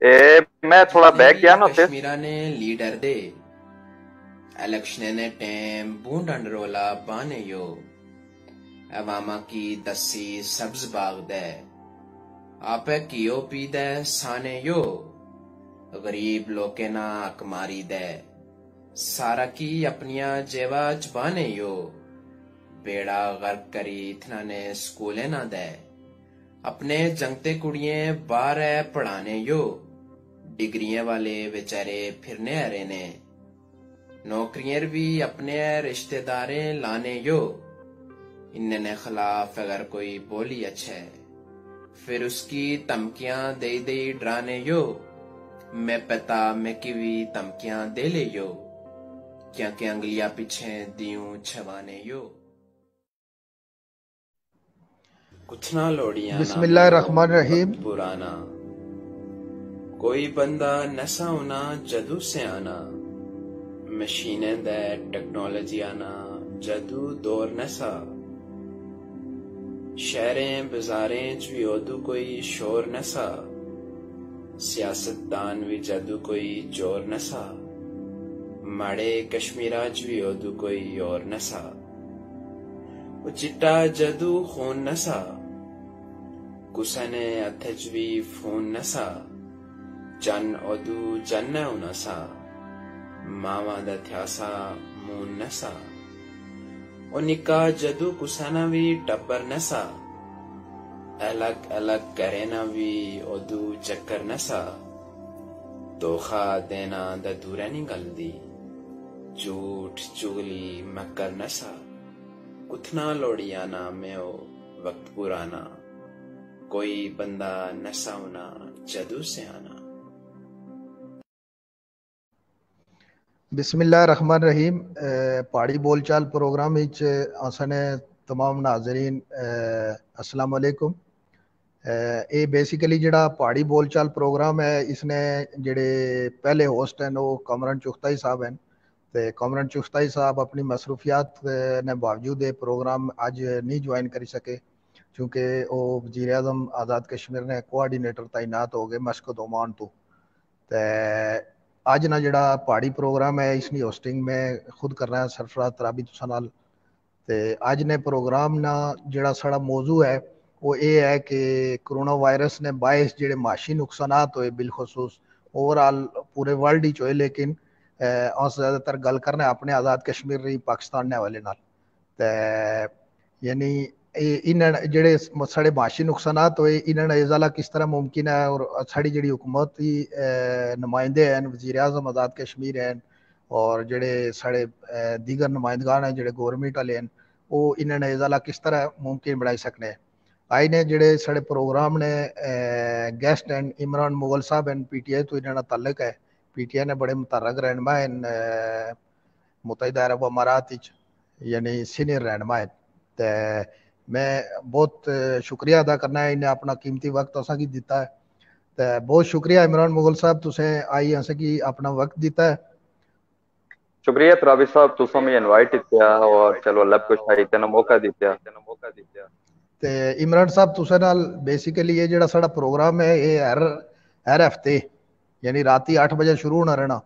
मैं थोड़ा जितने बैक भी गया ना फिर। कश्मीरा ने लीडर दे इलेक्शन ने टेम बूंद अंडरोला बाने यो अवामा की दसी सब्ज बाग दे आपे कियो पी दे साने यो गरीब लोके ना अकमारी दे सारा की अपनिया जेवा चबाने यो बेड़ा गर्क करी इतना ने स्कूले ना दे अपने जंगते कुड़िये बार है पढ़ाने यो डिग्रियां वाले बेचारे फिरने अरे ने नौकरियां भी अपने रिश्तेदारें लाने यो इन्ने खिलाफ अगर कोई बोली अच्छे फिर उसकी धमकियां दे दे डराने यो मैं पता मैं की धमकियां दे ले यो क्या क्या अंगलियां पीछे दियूं छवाने यो कुछ ना लोड़िया ना बिस्मिल्लाहिर्रहमानिर्रहीम। वक्त पुराना कोई बंदा नशा होना जदू से आना मशीनें दे टेक्नोलॉजी आना जदू दौर नसा शहरें बाजारें च भी ओदू कोई शोर नसा सियासतदान भी जदू कोई जोर नसा माड़े कश्मीरा च भी ओदू कोई और नसा वो चिट्टा जदू खून नसा कुसा ने हत्थ च भी फोन नसा जन ओदू जन नसा मावा दा थ्यासा मून नसा ओ निका जदू कुसाना भी टब्बर नसा अलग अलग करे ना भी ओदू चक्कर नसा धोखा देना दा दूरा नहीं गलदी झूठ चुगली मक्कर नसा कुथना लोड़िया ना में ओ वक्त पुराना कोई बंदा नसा होना जदू से आना। बिस्मिल्लाहिर्रहमानिर्रहीम। पहाड़ी बोलचाल प्रोग्राम विच असने तमाम नाजरीन अस्सलाम वालेकुम। ये बेसिकली जिहड़ा पहाड़ी बोलचाल प्रोग्राम है इसने जिहड़े पहले होस्ट हैं वो कमरन चुगताई साहब हैं ते कमरन चुगताई साहब अपनी मसरूफियात ने बावजूद ये प्रोग्राम अज नहीं ज्वाइन करी सके क्योंकि वो वज़ीर आज़म आज़ाद कश्मीर ने कोआर्डीनेटर तैनात हो गए मस्कत ओमान तो अज ना जिहड़ा पहाड़ी प्रोग्राम है इसकी होस्टिंग में खुद कर रहा है सरफराज तराबी तुसां नाल ते अज ने प्रोग्राम ना जिहड़ा साड़ा मौजू है वो ये है कि कोरोना वायरस ने बायस जिहड़े माशी नुकसानात होए बिलखसूस ओवरऑल पूरे वर्ल्ड ही होए लेकिन अस ज़्यादातर गल करना अपने आज़ाद कश्मीर रही पाकिस्तान ने हवाले नाल ते यानी इन जेडे साढ़े माशी नुकसानात होए इन्होंने इजाला किस तरह मुमकिन है और साड़ी जी हुकूमत की नुमाइंदे हैं वज़ीर आज़म आज़ाद कश्मीर हैं और जेडे साढ़े दीगर नुमाइंदगान हैं जेडे गौरमेंट वाले हैं वो इन्होंने इजाला किस तरह मुमकिन बनाई सकने हैं। आई ने जेडे साढ़े प्रोग्राम ने गेस्ट हैं इमरान मुगल साहब हैं PTI तो इन्होंने ताल्लुक है PTI ने बड़े मुतर्रक रहनमा हैं मुत्तहिदा अरब अमारात यानी सीनियर रहनमा है ते मैं बहुत शुक्रिया अदा करना है इन्हें अपना कीमती वक्त असा की दिता है तो बहुत शुक्रिया इमरान मुगल साहब तुसें आई असें की अपना वक्त दिता है। शुक्रिया तराबी साहब तुसा मैं इनवाइट किया और चलो अल्लाह कुछ आई तेना मौका दिता। ते इमरान साहब तुसें नाल बेसिकली ये जेड़ा साड़ा प्रोग्राम है ये हर हफ्ते यानी राती 8 बजे शुरू होना रहना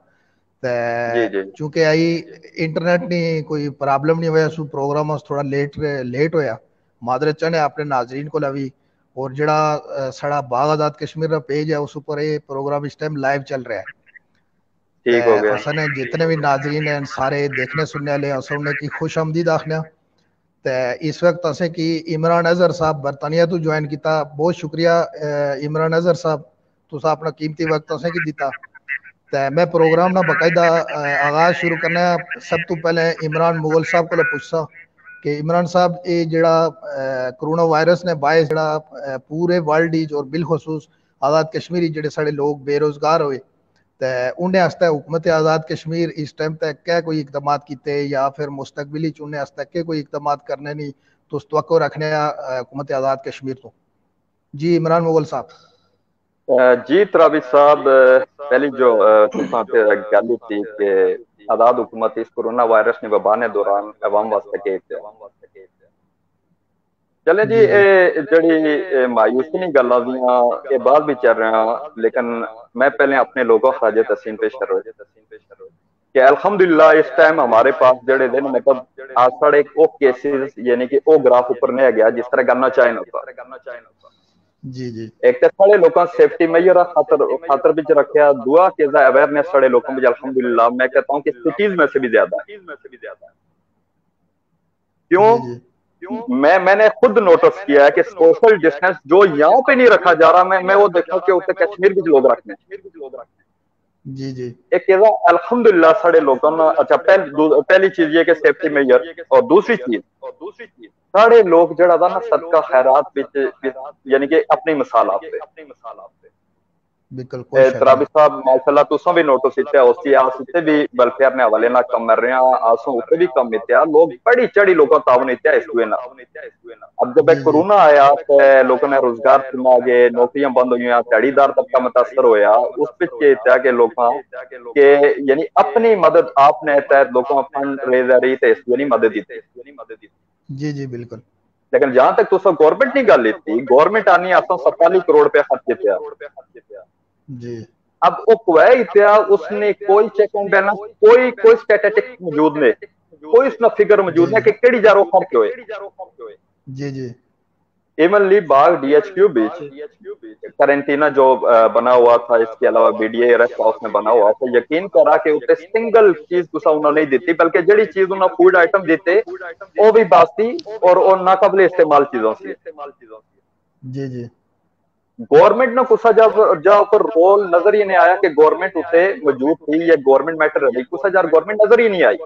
ते चूंकि आई इंटरनेट नहीं कोई प्रॉब्लम नहीं होया सो प्रोग्राम थोड़ा लेट होया मादरत चाहने अपने नाजरीन को लवी और जड़ा साड़ा बाग आज़ाद कश्मीर का पेज है उस ऊपर ये प्रोग्राम इस टाइम लाइव चल रहा है। ठीक हो गया। असने जितने भी नाजरीन हैं सारे देखने सुनने वाले अस उन्हें की खुश आमदीद आखने ते इस वक्त असें की इमरान अजहर साहब बरतानिया तो ज्वाइन किया बहुत शुक्रिया इमरान अजहर साहब तुसा अपना कीमती वक्त असें की दिता ते मैं प्रोग्राम ना बाकायदा आगाज शुरू करना सब तो पहले इमरान मुगल साहब को पूछसा कि इमरान साहब ये जड़ा कोरोना वायरस ने बायस जड़ा पूरे वर्ल्ड और बिलखसूस आज़ाद कश्मीरी जेडे साढ़े लोग बेरोजगार हुए ते उन्हें आस्ते हुकूमत आज़ाद कश्मीर इस टाइम तक क्या कोई इकदाम किए या फिर मुस्तकबिली च उन्हें आस्ते क्या कोई इकदाम करने नहीं तुस तवक्को रखने हुकूमत आज़ाद कश्मीर तो। जी इमरान मुगल साहब। जी तराबी साहब पहली जो तुसा गल थी कि आज़ाद हुकूमत इस कोरोना वायरस ने वबा ने दौरान अवाम वास्ते के चले जी, जी जी जड़ी मायूसी नहीं गल्लां दियां ये बाद भी चल रहा, लेकिन मैं पहले अपने लोगों खाजे तसीम पेश करो कि अल्हम्दुलिल्लाह इस टाइम हमारे पास जड़े दिन मतलब आज साढ़े ओ केसेस यानी कि ओ ग्राफ ऊपर नहीं गया जिस तरह करना चाहिए होता। जी जी एक तो साढ़े लोगों सेफ्टी मेजर खातर खातर भी रखा, दुआ के अवेयरनेस साढ़े लोगों में अल्हम्दुलिल्लाह मैं कहता हूँ कि सिटीज में से भी ज्यादा है। क्यों? जी जी मैंने खुद नोटिस किया है कि सोशल डिस्टेंस जो यहाँ पे नहीं रखा जा रहा, मैं वो देखा कि उत्तर कश्मीर भी लोग रखने जी जी एक अल्हम्दुलिल्लाह साढ़े लोगों ने अच्छा पहली चीज ये कि सेफ्टी मेजर, और दूसरी चीज साढ़े लोग जड़ा था ना सदका खैरात विच यानी कि अपनी मिसाल आपसे बिल्कुल कोई शक तराबी नहीं। साहब माशाल्लाह तुसा भी नोटिस किया उसकी आस उत्ते भी वेलफेयर ने हवाले ना कम कर रहे हैं, आसों उत्ते भी कम इत्या लोग बड़ी चढ़ी लोगों तावन इत्या इस दुए ना। अब जब जी जी कोरोना आया तो लोगों ने रोजगार सुना गए, नौकरियां बंद हुई, दिहाड़ीदार तबका मुतासर होया, उस पिछे इत्या के लोगों के यानी अपनी मदद आपने तहत लोगों फंड रेजर तो इस दुए मदद दी। जी जी बिल्कुल। लेकिन जहां तक तुसा गवर्नमेंट की गल थी, गवर्नमेंट आनी आसों 47 करोड़ रुपया खर्च किया। जी अब वो कुवैत या उसने कोई चेक एंड बैलेंस, कोई स्टैटिस्टिक्स मौजूद नहीं, कोई उसना फिगर जी मौजूद नहीं कि केड़ी जारो खर्च हुए। जी जी इवनली बाग डीएचक्यू बीच करेंटीना जो बना हुआ था, इसके अलावा बीडीए रेस्ट हाउस में बना हुआ था, यकीन करा कि उत्ते सिंगल चीज तुसा उन्होंने नहीं दी, बल्कि जड़ी चीज उन्होंने फूड आइटम देते वो भी बासी और नाकाबिले इस्तेमाल चीजों से। जी जी गवर्नमेंट ने कुछ जब जब पर रोल नजर ही नहीं आया कि गवर्नमेंट उसे मौजूद थी, ये गवर्नमेंट मैटर है, कुछ जार गवर्नमेंट नजर ही नहीं आई।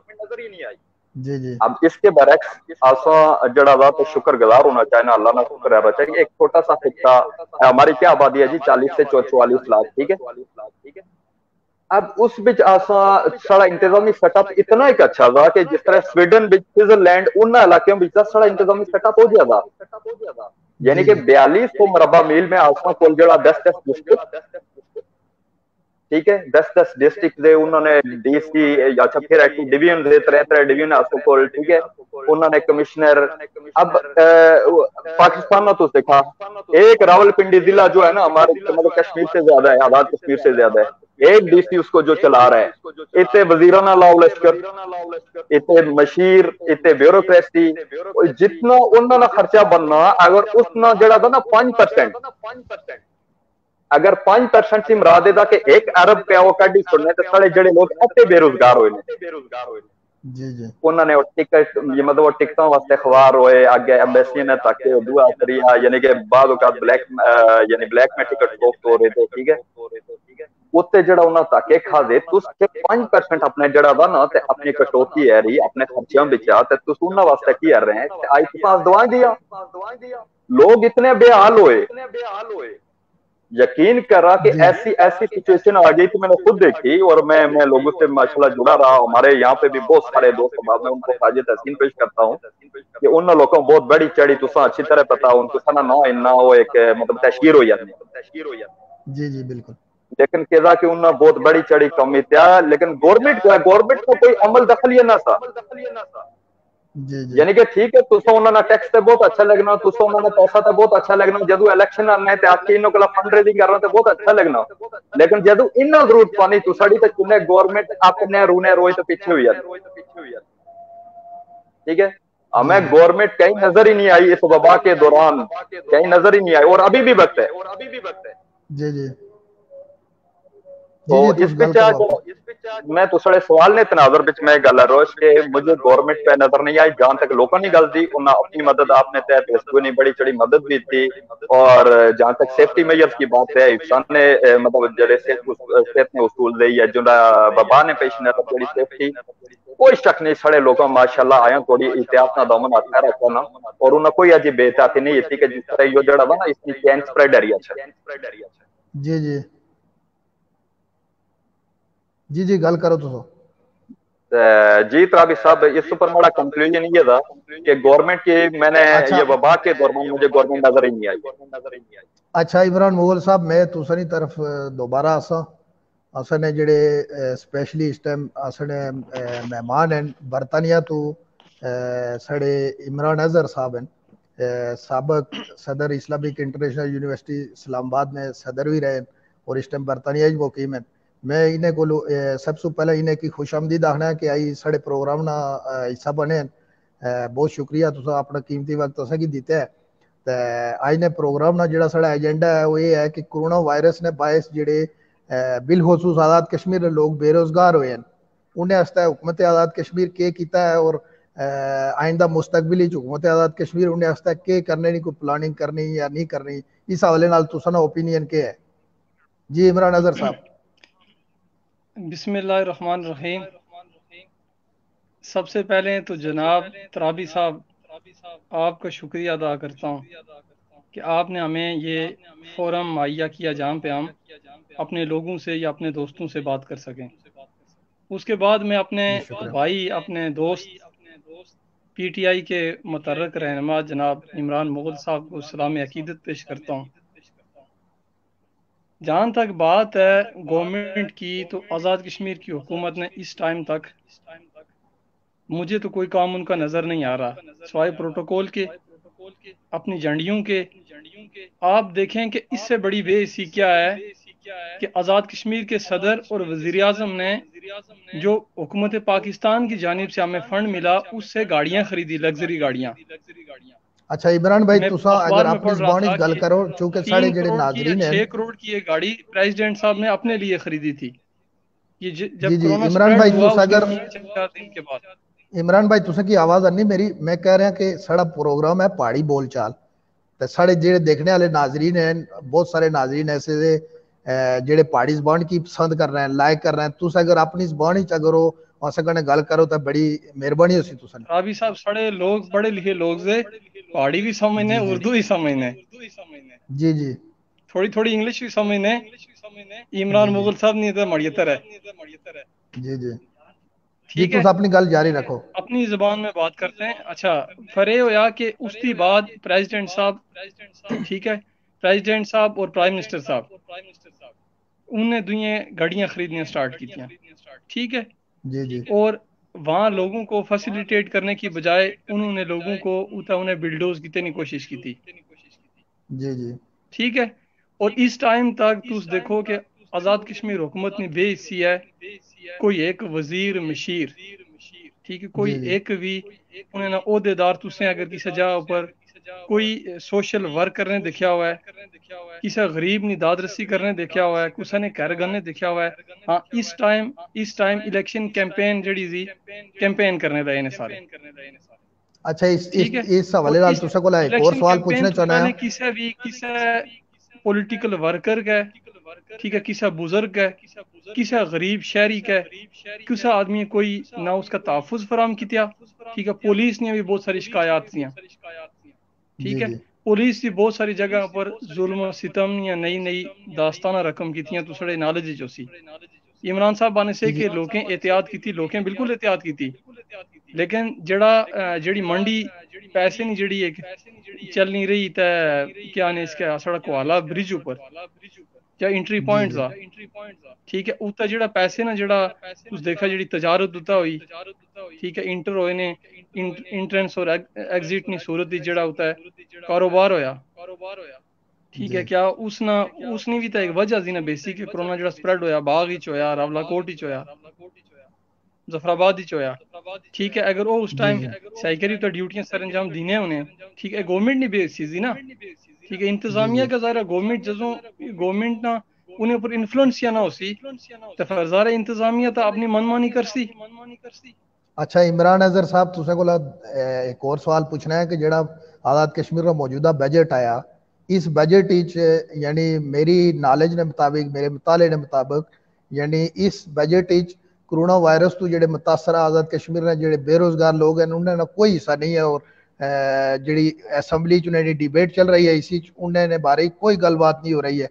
जी जी अब इसके बरक्स आसा जड़ा था तो शुक्रगुजार होना चाहिए ना, अल्लाह ना शुक्र रहना चाहिए। एक छोटा सा खिता, हमारी क्या आबादी है जी 40 से 44 लाख, ठीक है। अब उस बिच आसा सारा इंतजामी सेटअप इतना एक अच्छा था कि जिस तरह स्वीडन बिच स्विट्जरलैंड उन इलाकों में सारा इंतजामी सेटअप हो गया था, यानी जी कि जी 4200 मरबा मील में आसमा कोल जड़ा 10-10 डिस्ट्रिक्ट, ठीक है, 10-10 डिस्ट्रिक्ट दे उन्होंने डीसी अच्छा फिर एक्टिव डिवीजन दे तरह डिवीजन आसो कोल, ठीक है, उन्होंने कमिश्नर। अब पाकिस्तान ने तो देखा एक रावलपिंडी जिला जो है ना हमारे मतलब कश्मीर से ज्यादा है, आजाद कश्मीर से ज्यादा है, एक डीसी उसको जो चला रहा है, इतने वजीराना लाओ लश्कर, इतने मशीर, इतने ब्यूरोक्रेसी, जितना उन्होंने खर्चा बनना अगर उसना जड़ा था ना 5%, अगर 5% से मरा देता कि 1 अरब पे वो कड़ी छोड़ने तो सारे जड़े लोग ऐसे बेरोजगार हुए जी जी उन्होंने टिकट ये मतलब टिकटों वास्ते अखबार होए आगे एम्बेसी ने ताके दुआ करिया, यानी कि बाद औकात ब्लैक यानी ब्लैक में टिकट फरोख्त हो रहे थे, ठीक है। उत्ते जड़ा उन्हें ताके खा दे तुस 5% अपने जड़ा था ना ते अपनी कटौती है रही अपने खर्चियों बिचा ते तुस उन्हें वास्ते की कर रहे हैं, आई तुस दवा दिया, लोग इतने बेहाल हुए। यकीन करा कि जी ऐसी ऐसी सिचुएशन आ गई थी, मैंने खुद देखी, और मैं लोगों से माशाल्लाह जुड़ा रहा, हमारे यहाँ पे भी बहुत सारे दोस्त बाद में उनको ताजे तहसीन पेश करता हूँ कि उन लोगों को बहुत बड़ी चढ़ी तुसा अच्छी तरह पता उनको सना ना इन्ना वो एक मतलब तशहीर हो जाती, जी जी बिल्कुल। लेकिन केदा कि उन्ना बहुत बड़ी चढ़ी कमी था, लेकिन गवर्नमेंट को कोई अमल दखल ये ना था, जी जी यानी कि ठीक है तुसा उन्होंने टैक्स से बहुत अच्छा लगना, तुसा उन्होंने पैसा तो बहुत अच्छा लगना, जदू इलेक्शन आना है आपके इन्हों को फंड रेजिंग करना तो बहुत अच्छा लगना, लेकिन जदू इन्ना जरूरत पानी तुसाड़ी तो किन्ने गवर्नमेंट अपने रूने रोए तो पीछे हुई जाती, ठीक है। जी हमें जी गवर्नमेंट कहीं नजर ही नहीं आई इस वबा के दौरान, कहीं नजर ही नहीं आई, और अभी भी वक्त है। जी जी तो जी जी इस तुस गल पिछा करो आप। मैं तो साढ़े सवाल ने तनाजर बिच मैं गल रोश के मुझे गवर्नमेंट पे नजर नहीं आई, जहां तक लोगों ने गल दी उन्हें अपनी मदद आपने तय पेशगो ने बड़ी चढ़ी मदद भी थी। और जहां तक सेफ्टी मेजर्स की बात है इंसान ने मतलब जड़े सेहत ने उसूल दी है जो बबा ने पेश नजर बड़ी सेफ्टी कोई शक नहीं, साढ़े लोग माशाल्लाह आया थोड़ी एहतियात ना दमन आता रखा ना, और उन्हें कोई अजी बेहतियाती नहीं थी कि जिस तरह यो जड़ा था ना इसकी चैन स्प्रेड एरिया जी जी जी जी गल करो तुस। जी त्राबी साहब इस पर मेरा कंक्लूजन ये था कि गवर्नमेंट की मैंने अच्छा ये वबा के दौरान मुझे गवर्नमेंट नजर ही नहीं आई। अच्छा इमरान मुगल साहब मैं तुसानी तरफ दोबारा आसा। असने जेड़े स्पेशली इस टाइम असने मेहमान हैं बरतानिया तो साढ़े इमरान अजहर साहब हैं। सबक सदर इस्लामिक इंटरनेशनल यूनिवर्सिटी इस्लामाबाद में सदर भी रहे और इस टाइम बरतानिया च मुकीम हैं। मैं इन्हें को सब से पहले इन्हें की खुशामदीद आखना है कि आई साढ़े प्रोग्राम ना हिस्सा बने हैं। बहुत शुक्रिया तुसा अपना कीमती वक्त असें गी दित्ता है। ते अज ने प्रोग्राम ना जेह्ड़ा साढ़ा एजेंडा है वो ये है कि कोरोना वायरस ने बायस जेह्ड़े बिलखसूस आज़ाद कश्मीर दे लोग बेरोजगार होए हैं उन्हें आस्तै हुकूमत आज़ाद कश्मीर केह् कीता है और आइंदा मुस्तकबिल च हुकूमत आज़ाद कश्मीर उन्हें आस्तै केह् करने दी कोई प्लानिंग करनी या नहीं करनी, इस हवाले नाल तुसा ना ओपिनियन केह् है? जी इमरान अजहर साहब। बिस्मिल्लाहिर्रहमानिर्रहीम। सबसे पहले तो जनाब तराबी साहब आपका शुक्रिया अदा करता हूँ कि आपने हमें ये फोरम मुहैया किया जहाँ पे हम अपने लोगों से या अपने दोस्तों से बात कर सकें। उसके बाद मैं अपने भाई अपने दोस्त पीटीआई के मुतर्रक रहनुमा जनाब इमरान मुग़ल साहब को सलाम अकीदत पेश करता हूँ। जहाँ तक बात है गवर्नमेंट की, तो आज़ाद कश्मीर की हुकूमत ने इस टाइम तक मुझे तो कोई काम उनका नज़र नहीं आ रहा सिवाय प्रोटोकॉल के, अपनी झंडियों के। आप देखें कि इससे बड़ी बेइज्जती क्या है कि आज़ाद कश्मीर के सदर और वज़ीर आज़म ने जो हुकूमत पाकिस्तान की जानिब से हमें फंड मिला उससे गाड़ियाँ खरीदी, लग्जरी गाड़ियाँ। अच्छा इमरान भाई मैं तुसा अखबार अगर में अपनी पढ़ रहा ज़बान था च गल कि करो चूंकि 3 साढ़े जेह्ड़े करोड़ की या नाज़रीन हैं 6 करोड़ की ये गाड़ी प्रेसिडेंट साहब ने अपने लिए खरीदी थी। ये जी जब जी कोरोना इमरान स्प्रेड भाई हुआ तुस उसके अगर 3-4 दिन के बाद। इमरान भाई तुसें की आवाज़ आनी मेरी, मैं कह रहा कि साढ़ा प्रोग्राम है पहाड़ी बोलचाल ते साढ़े जेह्ड़े देखने वाले नाजरीन हैं बहुत सारे नाजरीन ऐसे दे जेह्ड़े पहाड़ी ज़बान की पसंद कर रहे हैं लाइक कर रहे हैं। तुस अगर अपनी ज़बान च अगर हो असें कन्नै गल करो तो बड़ी मेहरबानी होसी तुसें। राबी साहब साढ़े लोग पढ़े लिखे लोग से पहाड़ी भी समझने जी जी उर्दू भी समझने जी जी थोड़ी थोड़ी इंग्लिश भी समझने। इमरान जी जी मुगल साहब नहीं तो मड़ियतर है। जी जी जी ठीक तुस है, अपनी गल जारी रखो। अपनी जबान में बात करते हैं। अच्छा, फरे होया कि उसके बाद प्रेसिडेंट साहब, ठीक है, प्रेसिडेंट साहब और प्राइम मिनिस्टर साहब उनने दुनिया गाड़ियां खरीदनियां स्टार्ट की थी, ठीक है। जी जी और वहाँ लोगों को फैसिलिटेट करने की बजाय उन्होंने लोगों को उन्हें बिल्डोज की कोशिश की थी, जी जी ठीक है। और इस टाइम तक तुम देखो कि आज़ाद कश्मीर हुकूमत ने बेहिस्सी है, कोई एक वजीर मशीर, ठीक है, कोई जी जी एक भी उन्हें ना ओहदेदार तुसें अगर किसी जगह पर कोई सोशल वर्क करने दिखा हुआ है, किसी गरीब ने दाद रस्सी करने दिखा हुआ है, किसी ने घर गन्ने दिखा हुआ है। हाँ, इस टाइम इलेक्शन कैंपेन जड़ी थी, कैंपेन करने लगे ने सारे, अच्छा ठीक है। इस हवाले और नाल इस तुसें कोला एक और इलेक्शन सवाल कैंपेन पूछना तो चाहना पहले है। किसी पॉलिटिकल वर्कर का है, ठीक है, किसी बुजुर्ग है, किसी गरीब शहरी का है, किसी आदमी कोई ना उसका तहफ़्फ़ुज़ फराम किया, ठीक है। पुलिस ने भी बहुत सारी शिकायत दी, ठीक जी है। जी पुलिस की बहुत सारी जगह पर जुल्म सितम या नई नई दास्ताना रकम की तो साढ़े नॉलेज च सी। इमरान साहब आने से जी जी कि लोकें एहतियात की थी, लोकें बिल्कुल एहतियात की थी, लेकिन जड़ी मंडी पैसे नहीं जड़ी एक चल नहीं रही ते क्या ने इसका साढ़ा कोहाला ब्रिज ऊपर या इंट्री जी पॉइंट जी था, ठीक है। उत्ता जड़ा पैसे ना जड़ा तुस देखा जड़ी तजारत उत्ता हुई, ठीक है, इंटर होए ने इंट्रेंस और एग्जिट नी सूरत दी जड़ा होता है कारोबार होया, ठीक है। जी क्या उसने भी तो एक वजह सी ना बेसिक कोरोना जड़ा स्प्रेड होया बाग विच होया, रावलाकोट विच होया, जफराबाद विच होया, ठीक है। अगर वो उस जी टाइम जी सही करी तो ड्यूटियां सर अंजाम दीने होने, ठीक है। गवर्नमेंट नहीं बेच सी ना, ठीक है। जी इंतजामिया जी का ज़ाहिर गवर्नमेंट जजों गवर्नमेंट ना उन्हें ऊपर इन्फ्लुएंस या ना होसी तो फिर ज़ाहिर इंतजामिया तो अपनी मनमानी करसी। अच्छा इमरान अजहर साहब तुसें कोला एक और सवाल पूछना है कि जेड़ा आज़ाद कश्मीर का मौजूदा बजट आया इस बजट यानी मेरी नॉलेज ने मुताबिक मेरे मुताले ने मुताबिक यानी इस बजट कोरोना वायरस तो जेड़े मुतासर आज़ाद कश्मीर ने जेड़े बेरोजगार लोग हैं उन्होंने कोई हिस्सा नहीं है और जेड़ी असम्बली च उन्हें डिबेट चल रही है इसी उन्हें बारे कोई गलबात नहीं हो रही है।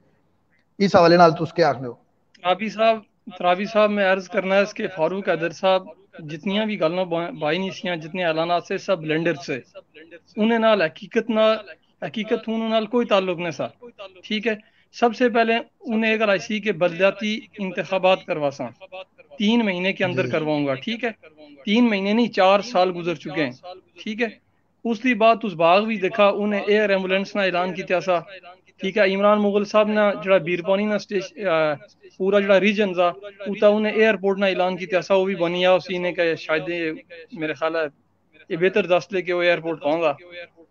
इस हवाले नाल तुस क्या आखने हो? तराबी साहब मैं अर्ज करना है इसके फारूक हैदर साहब जितनियां भी गल्लां बाई नहीं सियां जितने ऐलानात से सब ब्लेंडर से उन्हें नाल हकीकत उन्हें नाल कोई ताल्लुक नहीं सा, ठीक है। सबसे पहले उन्हें एक सी के बलदियाती इंतखाबात करवासा 3 महीने के अंदर जी करवाऊंगा, ठीक है। 3 महीने नहीं 4 साल गुजर चुके हैं, ठीक है। उसकी बाद उस बाग भी देखा उन्हें एयर एम्बुलेंस ना ऐलान किया सा ठीक है इमरान मुगल साहब ना जड़ा बीरपानी ना पूरा जड़ा रीजन था उता उन्हें एयरपोर्ट ना ऐलान किया सा वो भी बनी है उसी ने का शायद मेरे ख्याल है ये बेहतर दस ले के वो एयरपोर्ट पहुंचा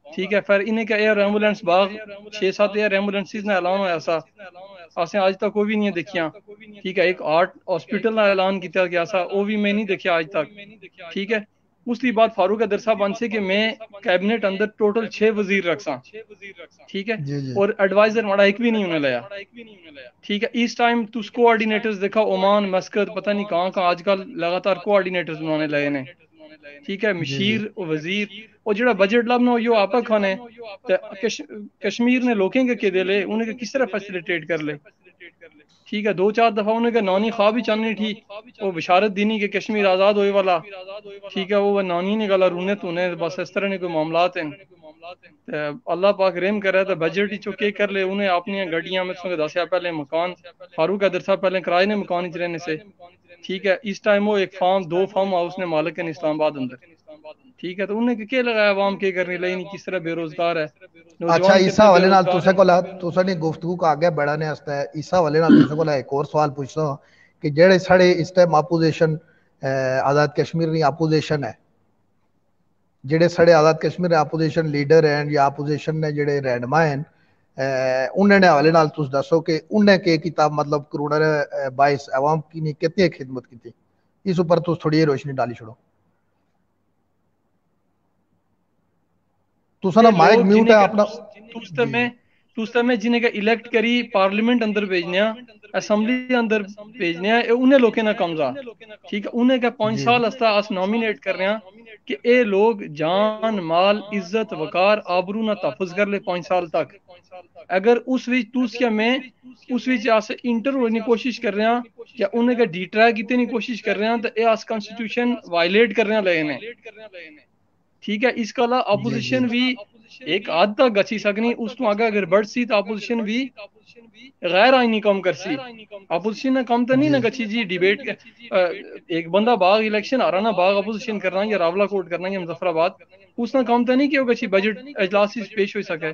ठीक है फिर इन्हें का एयर एम्बुलेंस बाग 6-7 एयर एम्बुलेंसेस ना ऐलान होया सा असें आज तक वो भी नहीं देखिया ठीक है एक 8 हॉस्पिटल ना ऐलान किया गया सा वो भी मैं नहीं देखा आज तक ठीक है उसके बाद फारूक अदर साहब बन से कि मैं कैबिनेट अंदर टोटल 6 वजीर रखसा ठीक है जी जी और एडवाइजर माड़ा एक भी नहीं उन्हें लिया ठीक है इस टाइम तुस कोऑर्डिनेटर्स देखा ओमान मस्कत पता नहीं कहाँ कहाँ आजकल लगातार कोऑर्डिनेटर्स बनाने लगे ने ठीक है जी जी मशीर वजीर और जेड़ा बजट लाना यो आपा खाने कश्मीर ने लोकें के दिले उन्हें किस तरह फैसिलिटेट कर ले ठीक है 2-4 दफा उन्हें का नानी ख्वाब ही चाहनी थी वो बिशारत दीनी के कश्मीर आजाद होए वाला ठीक है वो नानी ने गला रूने तूने बस इस तरह ने कोई मामलात हैं अल्लाह पाक रहम करे तो बजट ही चुके कर ले उन्हें अपनी गड्डियां में संग दसिया पहले मकान फारूक अदर साहब पहले किराए ने मकान ही रहने से ठीक है इस टाइम वो एक फार्म 2 फार्म हाउस ने मालिक है इस्लामाबाद अंदर ठीक है तो उन्हें क्या लगाया आवाम के करने लगी नहीं किस तरह बेरोजगार है अच्छा नौजवान इस कितने हवाले नाल बेरोजगार तुसे हैं कोला तुसे नी गुफ्तगू को आगे बढ़ाने वास्ते इस हवाले नाल तुसे कोला एक और सवाल पूछता हूं कि जेड़े साढ़े इस टाइम अपोजिशन आजाद कश्मीर दी अपोजिशन है जेड़े साढ़े आजाद कश्मीर अपोजिशन लीडर हैं या अपोजिशन ने जेड़े रहनुमा हैं उन्होंने हवाले नाल तुस दसो कि उन्हें के किया मतलब करोड़ा बाईस अवाम की नी कितनी खिदमत की इस ऊपर तुस थोड़ी रोशनी डाली छोड़ो तुसा ना ते माइक लोग म्यूट है जिन्हें अपना तुस्ते में जिन्हें का इलेक्ट करी पार्लियामेंट अंदर भेजने असेंबली अंदर भेजने उन्हें लोगों ना कमजा ठीक है उन्हें का 5 जी साल हस्ता अस नॉमिनेट कर रहे हैं कि ये लोग जान माल इज्जत वकार आबरू ना तहफुज कर ले 5 साल तक अगर उस विच तुसिया में उस विच अस इंटर होने की कोशिश कर रहे हैं या उन्हें का डिट्रैक करने की कोशिश कर रहे हैं तो ये अस कॉन्स्टिट्यूशन वायलेट कर रहे हैं लेने ठीक है इसका अलावा जी जी अपोजिशन भी एक हद तक गची सकनी उस तो आगे अगर बढ़ सी तो अपोजिशन भी गैर आईनी कम कर सी अपोजिशन ने कम तो नहीं जी ना गची जी डिबेट एक बंदा बाग इलेक्शन आ रहा ना बाग अपोजिशन करना या रावला कोट करना या मुजफ्फराबाद उसने कम तो नहीं कि गची बजट अजलास पेश हो सके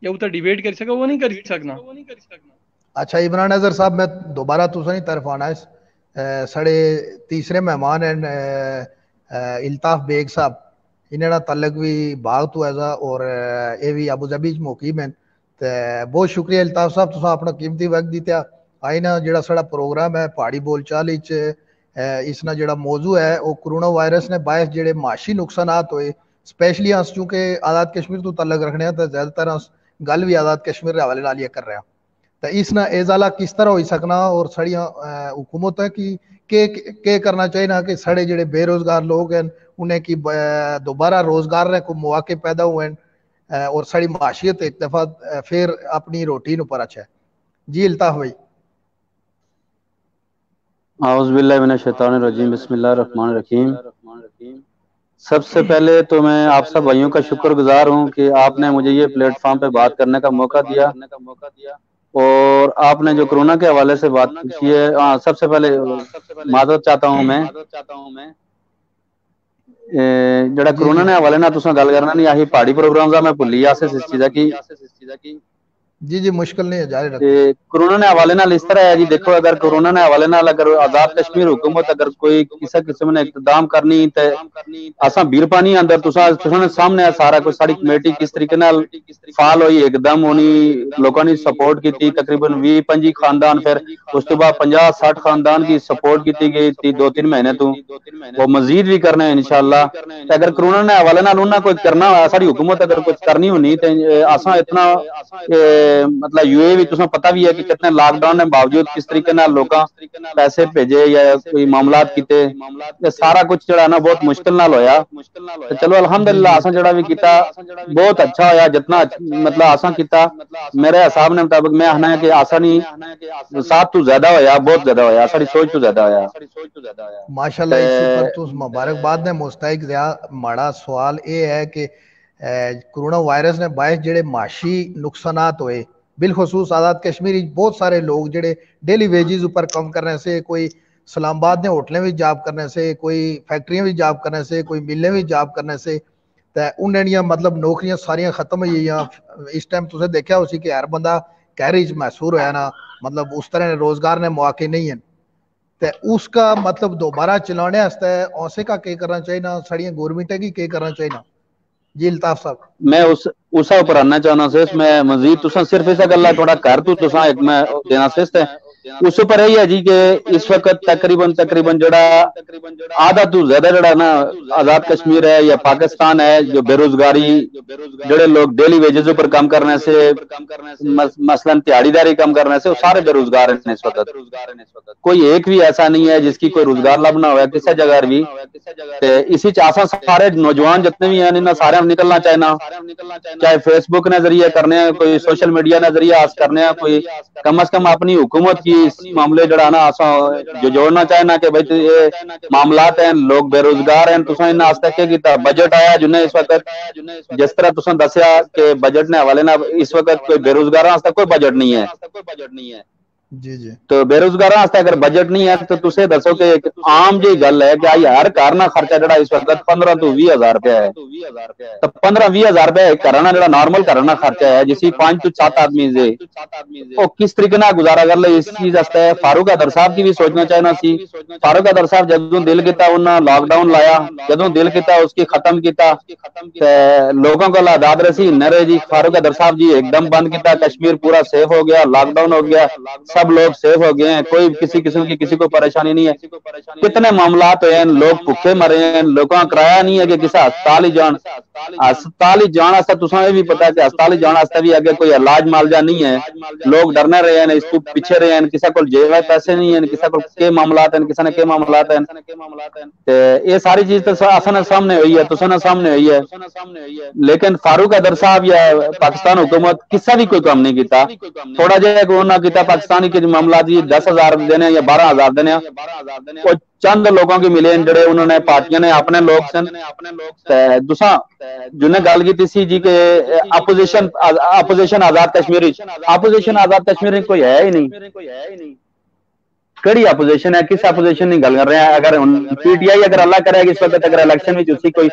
या उतर डिबेट कर सके वो नहीं कर सकना अच्छा इमरान अजहर साहब मैं दोबारा तुसें तरफ आना है साढ़े तीसरे मेहमान हैं इल्ताफ बेग साहब इन्हें तलक भी बाग तो ऐसा और ये भी अबू धाबी मुकीम हैं ते बहुत शुक्रिया इल्ताफ साहब तुसा अपना कीमती वक्त दित्ता आई ना जेड़ा साड़ा प्रोग्राम है पहाड़ी बोलचाल इसना जेड़ा मौजू है वो कोरोना वायरस ने बायस जेड़े माशी नुकसानात होए स्पेशली अस चूंकि आज़ाद कश्मीर तो तलक रखने हैं तो ज्यादातर अस गल भी आज़ाद कश्मीर के हवाले नाल कर रहे हैं तो इसना एजाला किस तरह हो सकना और साड़ियां हुकूमत है कि के करना चाहिए ना कि साढ़े जेड़े बेरोजगार लोग हैं उन्हें की दोबारा रोजगार ने को मौके पैदा हुए हैं और साड़ी माशियत एक दफा फिर अपनी रूटीन ऊपर अच्छा है जी इल्ताफ भाई आउज़ुबिल्लाहि मिनश शैतानिर रजीम बिस्मिल्लाहिर रहमानिर रहीम। सबसे पहले तो मैं आप सब भाइयों का शुक्रगुजार हूं कि आपने मुझे ये प्लेटफॉर्म पे बात करने का मौका दिया और आपने जो कोरोना के हवाले से बात की है सबसे पहले माजरत चाहता हूं मैं जड़ा कोरोना ने हवाले ना तुसा गल करना नहीं आही पहाड़ी प्रोग्राम दा मैं भुल्ली आसे इस चीज़ा की जी जी मुश्किल नहीं है जारी रखो कोरोना ने हवाले नाल इस तरह है जी देखो अगर कोरोना ने हवाले नाल अगर आजाद कश्मीर हुकूमत अगर कोई किसी किस्म ने इकतदाम करनी ते असा बीरपानी अंदर तुसा सामने है सारा कुछ साड़ी कमेटी किस तरीके नाल फाल हुई एकदम होनी लोगों ने सपोर्ट की तकरीबन 20-25 खानदान फिर उस तो बाद 50-60 खानदान की सपोर्ट की गई थी 2-3 महीने तो वो मजीद भी करना है इंशाल्लाह अगर कोरोना ने हवाले नाल उन्हें कोई करना होया साड़ी हुकूमत अगर कुछ करनी होनी तो असा इतना मतलब यूए भी तुसा पता भी है कि कितने लॉकडाउन के बावजूद किस तरीके नाल लोग पैसे भेजे या कोई मामलात किते ये सारा कुछ जड़ा ना बहुत मुश्किल नाल होया तो चलो अल्हम्दुलिल्लाह असा जड़ा भी किता बहुत अच्छा होया जितना मतलब असा किता मेरे हिसाब ने मुताबिक मैं आखना है कि आसा नहीं साथ तो ज्यादा होया बहुत ज्यादा होया सारी सोच तो ज्यादा होया माशाल्लाह इसी पर तुस मुबारकबाद ने मुस्तहिक दिया माड़ा सवाल ये है कि कोरोना वायरस ने बायस जेड़े माशी नुकसानात होए बिलखसूस आज़ाद कश्मीर बहुत सारे लोग जेड़े डेली वेजिज ऊपर कम करने से कोई इस्लामाबाद ने होटलें भी जॉब करने से कोई फैक्ट्रियां भी जॉब करने से कोई मिलें भी जॉब करने से ते उन्हें दियां मतलब नौकरियां सारियां खत्म हो गईयां। इस टाइम तुसें देखा उसी कि हर बंदा कैरी च महसूर होया ना, मतलब उस तरह रोजगार ने मौके नहीं है। ते उसका मतलब दोबारा चलाने वास्ते औसे का के करना चाहिए ना, साड़ियां गवर्नमेंट की के करना चाहिए ना जी अल्ताफ साहब। मैं उस ऊपर आना चाहना से मैं मजीद तुसा सिर्फ इस गल्ला थोड़ा कर तू तुसा एक मैं देना से उस ऊपर यही है जी कि इस वक्त तकरीबन तकरीबन जड़ा आधा तो ज्यादा जड़ा ना आजाद कश्मीर है या पाकिस्तान है, जो बेरोजगारी जड़े लोग डेली वेजेस ऊपर काम करने से मसलन दिहाड़ीदारी काम करने से वो सारे बेरोजगार हैं इस वक्त। कोई एक भी ऐसा नहीं है जिसकी कोई रोजगार लभना हुआ किसी जगह भी। इसी आसा सारे नौजवान जितने भी हैं इन्हें सारे निकलना चाहिए, चाहे फेसबुक ने जरिए करने हैं, कोई सोशल मीडिया ने जरिए आस करने हैं, कोई कम से कम अपनी हुकूमत की इस मामले जड़ा ना आसा जो जोड़ना चाहे ना कि भाई ये मामलात हैं, लोग बेरोजगार हैं। तुसा इन आस्ते के कीता बजट आया जिन्हें इस वक्त जिस तरह तुसा दसिया कि बजट ने हवाले ना इस वक्त कोई बेरोजगार आस्ते कोई बजट नहीं है जी जी। तो बेरोजगार अगर बजट नहीं है तो तुसे दसो कि एक आम जी गल है कि हर घर ना खर्चा जड़ा इस वक्त 15 तो 20 हजार रुपया है। तो 15-20 हजार रुपया करना जड़ा नॉर्मल करना खर्चा है जिसी 5 तो 7 आदमी से वो किस तरीके ना गुजारा कर ले इस चीज वास्ते फारूक अदर साहब की भी सोचना चाहिए सी। फारूक अदर साहब जदों दिल किया उन्हें लॉकडाउन लाया, जदों दिल किया उसकी खत्म किया, लोगों को आजाद रसी नरे जी फारूक अदर साहब जी एकदम बंद किया, कश्मीर पूरा सेफ हो गया, लॉकडाउन हो गया, सब लोग सेफ हो गए हैं, कोई किसी किस्म की किसी को परेशानी नहीं है। कितने मामला हैं, लोग भुखे मरे हैं, लोगों का किराया नहीं है कि किसी अस्पताल ही जान तुसें भी पता है कि अस्पताल जाने भी अगे कोई इलाज मालजा नहीं है, लोग डरने रहे हैं, इसको पीछे रहे हैं, किसी को जेब पैसे नहीं है, किसी को के मामलात हैं, किसी ने के मामलात हैं। ये सारी चीज तो असन सामने हुई है, तुसन सामने हुई है, लेकिन फारूक अदर साहब या पाकिस्तान हुकूमत किसी भी कोई काम नहीं किया। थोड़ा जहा उन्होंने किया पाकिस्तानी के मामला जी 10,000 देने या 12,000 देने वो चंद लोगों की मिले जड़े उन्होंने पार्टियां ने अपने लोग सन। दूसरा जिन्हें गल की सी जी के अपोजिशन आजाद कश्मीर कोई है ही नहीं। कड़ी अपोजिशन है, किस अपोजिशन की गल कर रहे हैं? अगर पीटीआई अगर अल्लाह करेगा इस वक्त अगर इलेक्शन में उसी कोई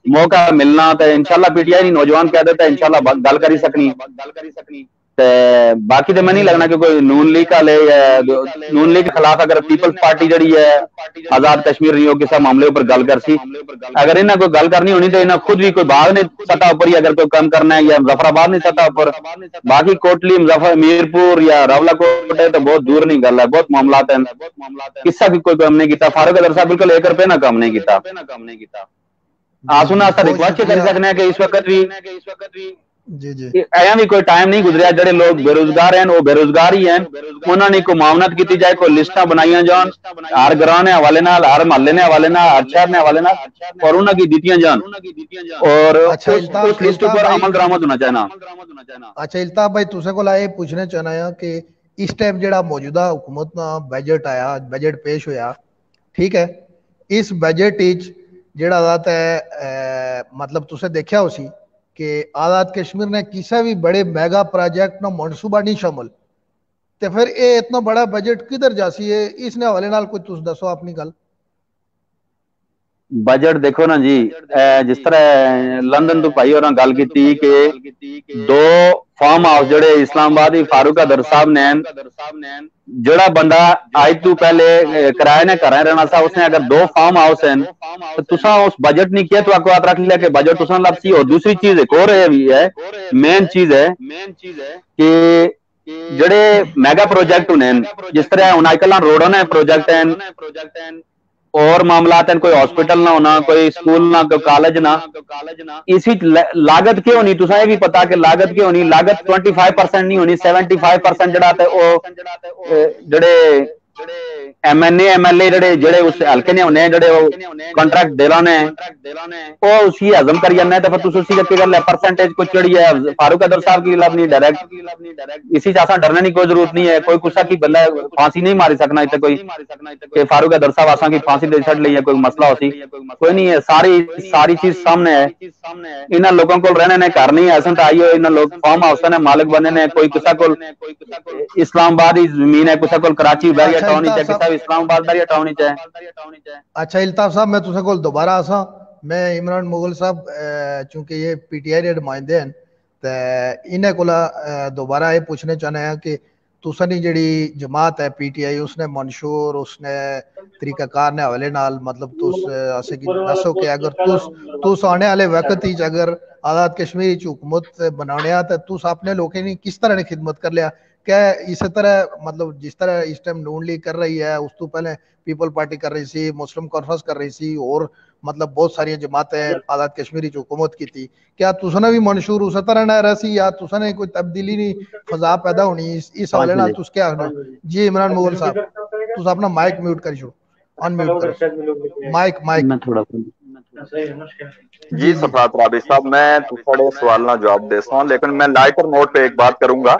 मौका मिलना तो इंशाल्लाह पीटीआई नहीं नौजवान कह देता है इंशाल्लाह गल करी सकनी। बाकी तो मैं नहीं लगना कि कोई नून लीग वाले नून लीग के खिलाफ अगर पीपल्स पार्टी जड़ी है आजाद कश्मीर नहीं हो किसी मामले पर गल कर सी, अगर इन्हें कोई गल करनी होनी तो इन्हें खुद भी कोई बाग ने सतह पर ही अगर कोई काम करना है या मुजफ्फराबाद नहीं सतह पर, बाकी कोटली मीरपुर या रावलाकोट है तो बहुत दूर नहीं गल है, बहुत मामलात हैं, किसा भी कोई काम नहीं किया। फारूक अदर साहब बिल्कुल 1 रुपये ना काम नहीं किया। आसुना रिक्वेस्ट कर सकते हैं कि इस वक्त भी जी जी ऐसा भी कोई टाइम नहीं गुजरिया जड़े लोग बेरोजगार हैं वो बेरोजगार ही हैं, उन्होंने कोई मामनत की जाए, कोई लिस्टा बनाई जान हर ग्रां ने हवाले नाल, हर महल्ले ने हवाले नाल, हर शहर ने हवाले नाल और उन्होंने दी जान और उस लिस्ट पर अमल दरामद होना चाहिए। अच्छा इल्ताफ भाई तुसे को ये पूछना चाहना है कि इस टाइम जड़ा मौजूदा हुकूमत ना बजट आया, बजट पेश होया, ठीक है, इस बजट जड़ा है मतलब तुसे देखा उसी कि आजाद कश्मीर ने किसी भी बड़े मेगा प्रोजेक्ट ना मनसूबा नहीं शामिल, तो फिर ये इतना बड़ा बजट किधर जासी है? इसने हवाले नाल कुछ तुस दसो अपनी गल। बजट देखो ना जी, जिस तरह लंदन तो भाई और गल की कि 2 फार्म हाउस जड़े इस्लामाबाद ही फारूक अदर साहब ने जड़ा बंदा आज तू पहले किराए ने घर रहना था, उसने अगर 2 फार्म हाउस हैं तो तुसा उस बजट नहीं किया तो आपको बात रख लिया कि बजट तुसा लपसी। और दूसरी चीज एक और है, मेन चीज है कि जड़े मेगा प्रोजेक्ट होने जिस तरह हूं आजकल रोड ने प्रोजेक्ट हैं और मामलात हैं, कोई हॉस्पिटल ना होना, कोई स्कूल ना, कोई कॉलेज ना, इसी लागत क्यों नहीं तुसा ये भी पता कि लागत क्यों नहीं, लागत 25% नहीं होनी 75% जड़ा जड़े एमएनए जड़े जड़े उस हल्के ने होने जड़े कॉन्ट्रैक्ट दिलाने वो उसी हजम कर जाना है तो फिर उसी का गल है परसेंटेज कुछ जड़ी है फारूक अदर साहब की लाभ नहीं डायरेक्ट इसी चासा डरने की कोई जरूरत नहीं है। कोई कुछ की बंदा फांसी नहीं मारी सकना इतने कोई कि फारूक अदर साहब आसा की फांसी दे छड़ ली है, कोई मसला होती कोई नहीं है, सारी चीज सामने है। इन लोगों को रहने ने घर नहीं ऐसा तो आई हो, इन लोग फार्म हाउस ने मालिक बने ने, कोई किसा को इस्लामाबाद ही जमीन है, किसा को कराची बैरिया टाउन ही इस्लामाबाद बैरिया टाउन ही। अच्छा इल्ताफ साहब मैं तुसे को दोबारा आसा मैं इमरान मुगल साहब चूंकि ये पीटीआई के नुमाइंदे हैं तो इन्हें कोला दोबारा ये पूछने चाहना है कि तुसानी जेड़ी जमात है पीटीआई उसने मंशूर उसने तरीकाकार ने हवाले नाल मतलब तुस असे की दसो कि अगर तुस आने वाले वक्त ही अगर आजाद कश्मीर च हुकूमत बनाने तो तुस अपने लोगों की किस तरह ने खिदमत कर लिया क्या इस तरह मतलब जिस तरह इस टाइम नून लीग कर रही है उस तो पहले पीपल पार्टी कर रही थी मुस्लिम कॉन्फ्रेंस कर रही थी और मतलब बहुत सारी जमातें आजाद कश्मीरी हुकूमत की थी क्या तुसने भी मंशूर उस तरह ना रसी या तुसने कोई तब्दीली नहीं फजा पैदा होनी इस हवाले नाल तुस क्या आखना जी इमरान मुगल साहब तुस अपना माइक म्यूट कर छो अनम्यूट करो माइक मैं थोड़ा जी सफात राबी साहब, मैं थोड़े सवाल ना जवाब दे सकता हूँ, लेकिन मैं लाइटर नोट पे एक बात करूंगा।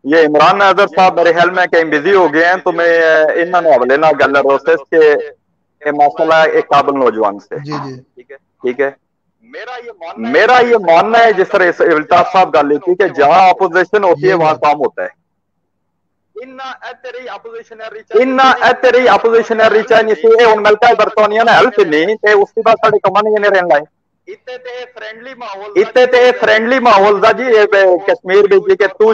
ये इमरान अजहर साहब मेरे ख्याल में कहीं बिजी हो गए हैं, तो मैं इन्होंने हवाले ना गल रोसेस के मसला एक काबिल नौजवान से। जी जी ठीक है, मेरा ये मानना है जिस तरह इल्ताफ साहब गल की कि जहां अपोजिशन होती है वहां काम होता है। इन्ना तेरी अपोजिशनरी चाहिए सी ए हुन मिलता है बर्तानिया ने हेल्प नहीं ते उसके बाद साडे कमान ने रहन लाए इत्ते ते फ्रेंडली माहौल दा जी कश्मीर विच जी के तू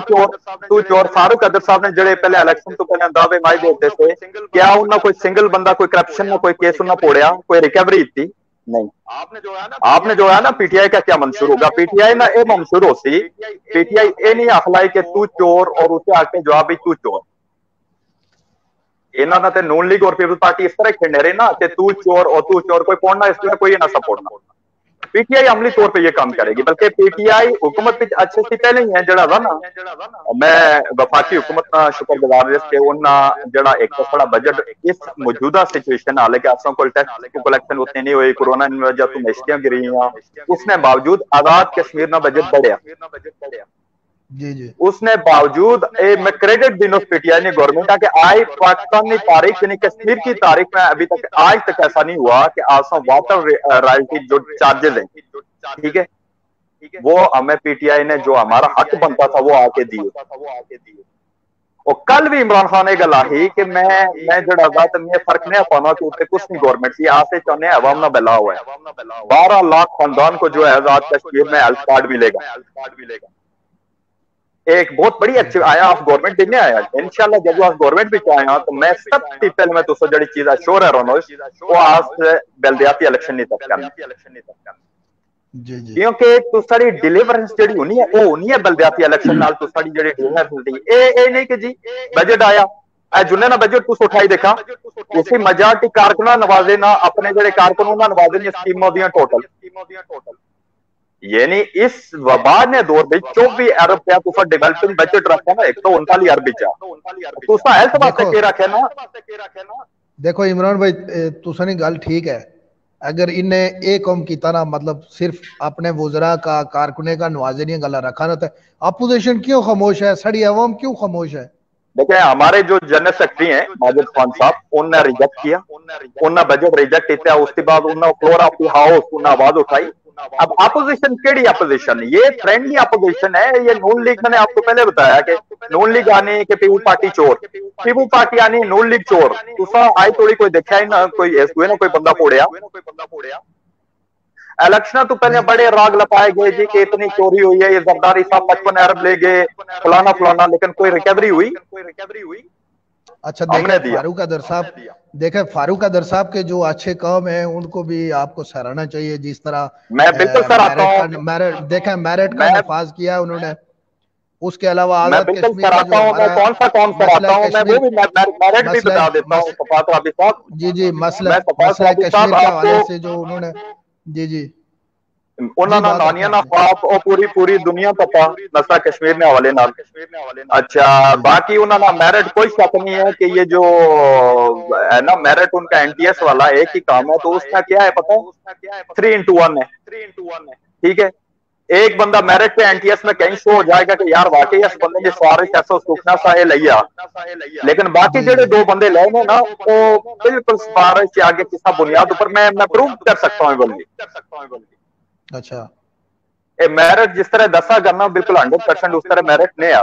चोर फारूक अदर साहब ने जड़े पहले इलेक्शन तो पहले दावे माई देते थे, क्या उन्हें कोई सिंगल बंदा कोई करप्शन ना कोई केस उन्हें पोड़िया कोई रिकवरी थी नहीं। आपने जो है ना पीटीआई का क्या मंशूर होगा, पीटीआई ना ये मंशूर हो सी पीटीआई ये नहीं आखलाई कि तू चोर और उसे आके जवाब भी तू चोर। इन्होंने ते नून लीग और पीपल पार्टी इस तरह खेलने रहे ना कि तू चोर कोई पढ़ना इसलिए कोई ना सपोर्टना। पीटीआई अमली तौर पे ये काम करेगी, बल्कि पीटीआई हुकूमत अच्छे से पहले ही है जड़ा था ना। मैं वफाकी हुकूमत का शुक्रगुजार जिसके उन्हें जड़ा एक तो थोड़ा बजट इस मौजूदा सिचुएशन हालांकि असों को टैक्स की कलेक्शन उतनी नहीं हुई, कोरोना की वजह तो मछलियां गिरी हैं, उसने बावजूद आजाद कश्मीर ना बजट बढ़िया जी जी उसने बावजूद मैं क्रेडिट दिन उस पीटीआई ने गवर्नमेंट कि आज पाकिस्तान की तारीख यानी कश्मीर की तारीख में अभी तक आज तक ऐसा नहीं हुआ कि आसों वाटर रॉयल्टी जो चार्जेस हैं, ठीक है, वो हमें पीटीआई ने जो हमारा हक बनता था वो आके दिए। और कल भी इमरान खान ने गल आही कि मैं जड़ा बात मैं फर्क नहीं पाना कि उत्ते कुछ नहीं गवर्नमेंट सी आसे चाहने अवाम ना बला हुआ है। 12 लाख खानदान को जो है आजाद कश्मीर में हेल्थ कार्ड मिलेगा, एक बहुत बड़ी अच्छी आया आप गवर्नमेंट देने आया इंशाल्लाह जब आप गवर्नमेंट भी आया तो मैं सबसे पहले मैं तो जड़ी चीज श्योर है रोनोस वो आज बलदियाती इलेक्शन नहीं तक करना जी जी क्योंकि तो सारी डिलीवरेंस जड़ी होनी है वो होनी है बलदियाती इलेक्शन नाल तो सारी जड़ी डिलीवरेंस होती ए नहीं कि जी बजट आया ए जुने ना बजट तुस उठाई देखा उसी मेजॉरिटी कारकुना नवाजे ना अपने जड़े कारकुन ना नवाजे दी स्कीमां दियां टोटल यानी इस वबा ने दौर में 24 अरब रुपया तुसा डेवलपिंग बजट रखा ना 139 अरब तुसा हेल्थ वास्ते के रखे ना। देखो इमरान भाई तुसानी गल ठीक है, अगर इन्हें एक कम किया ना मतलब सिर्फ अपने वुजरा का कारकुने का नवाजनी गला रखा ना तो अपोजिशन क्यों खामोश है, सारी अवाम क्यों खामोश है। देखिए हमारे जो जनरल सेक्रेटरी हैं माजिद खान साहब उन्होंने रिजेक्ट किया, उन्होंने बजट रिजेक्ट किया, उसके बाद उन्होंने फ्लोर ऑफ द हाउस उन्होंने आवाज उठाई। अब अपोजिशन केड़ी अपोजिशन ये फ्रेंडली अपोजिशन है, ये नून लीग मैंने आपको पहले बताया कि नून लीग आने के पीपल पार्टी चोर पीपल पार्टी आनी नून लीग चोर तुसा आई थोड़ी कोई देखा ही ना कोई कोई बंदा पोड़िया इलेक्शन तो पहले बड़े राग लपाए गए जी कि इतनी चोरी हुई है, ये जरदारी साहब 55 अरब ले गए फलाना लेकिन कोई रिकवरी हुई। अच्छा देखे फारूक अदर साहब के जो अच्छे काम है उनको भी आपको सराहना चाहिए, जिस तरह मैं बिल्कुल सराहता हूं देखें मेरिट का नफाज किया है उन्होंने। उसके अलावा मैं बिल्कुल सराहता हूं, मैं कौन सा काम सराहता हूं मैं वो भी मेरिट भी बता देता हूं सफात राबी साहब। जी मसला कश्मीर के हवाले से जो उन्होंने जी उन्होंने नानिया ना ख्वाब और पूरी दुनिया पता मसला कश्मीर ने हवाले नाल। अच्छा बाकी उन्होंने मेरिट कोई शक नहीं है कि ये जो है ना मेरिट उनका एनटीएस वाला एक ही काम है, तो उसका क्या है पता है 3-in-1 है, ठीक है। एक बंदा मेरिट पे एनटीएस में कहीं शो हो जाएगा कि यार वाकई इस बंदे ने सिफारिश ऐसा सूखना सा है लिया, लेकिन बाकी जेडे दो बंदे लेने ना वो बिल्कुल सिफारिश के आगे किसी बुनियाद पर मैं प्रूव कर सकता हूँ बल्कि। अच्छा मेरिट जिस तरह दसा करना बिल्कुल 100% उस तरह मेरिट नहीं आ।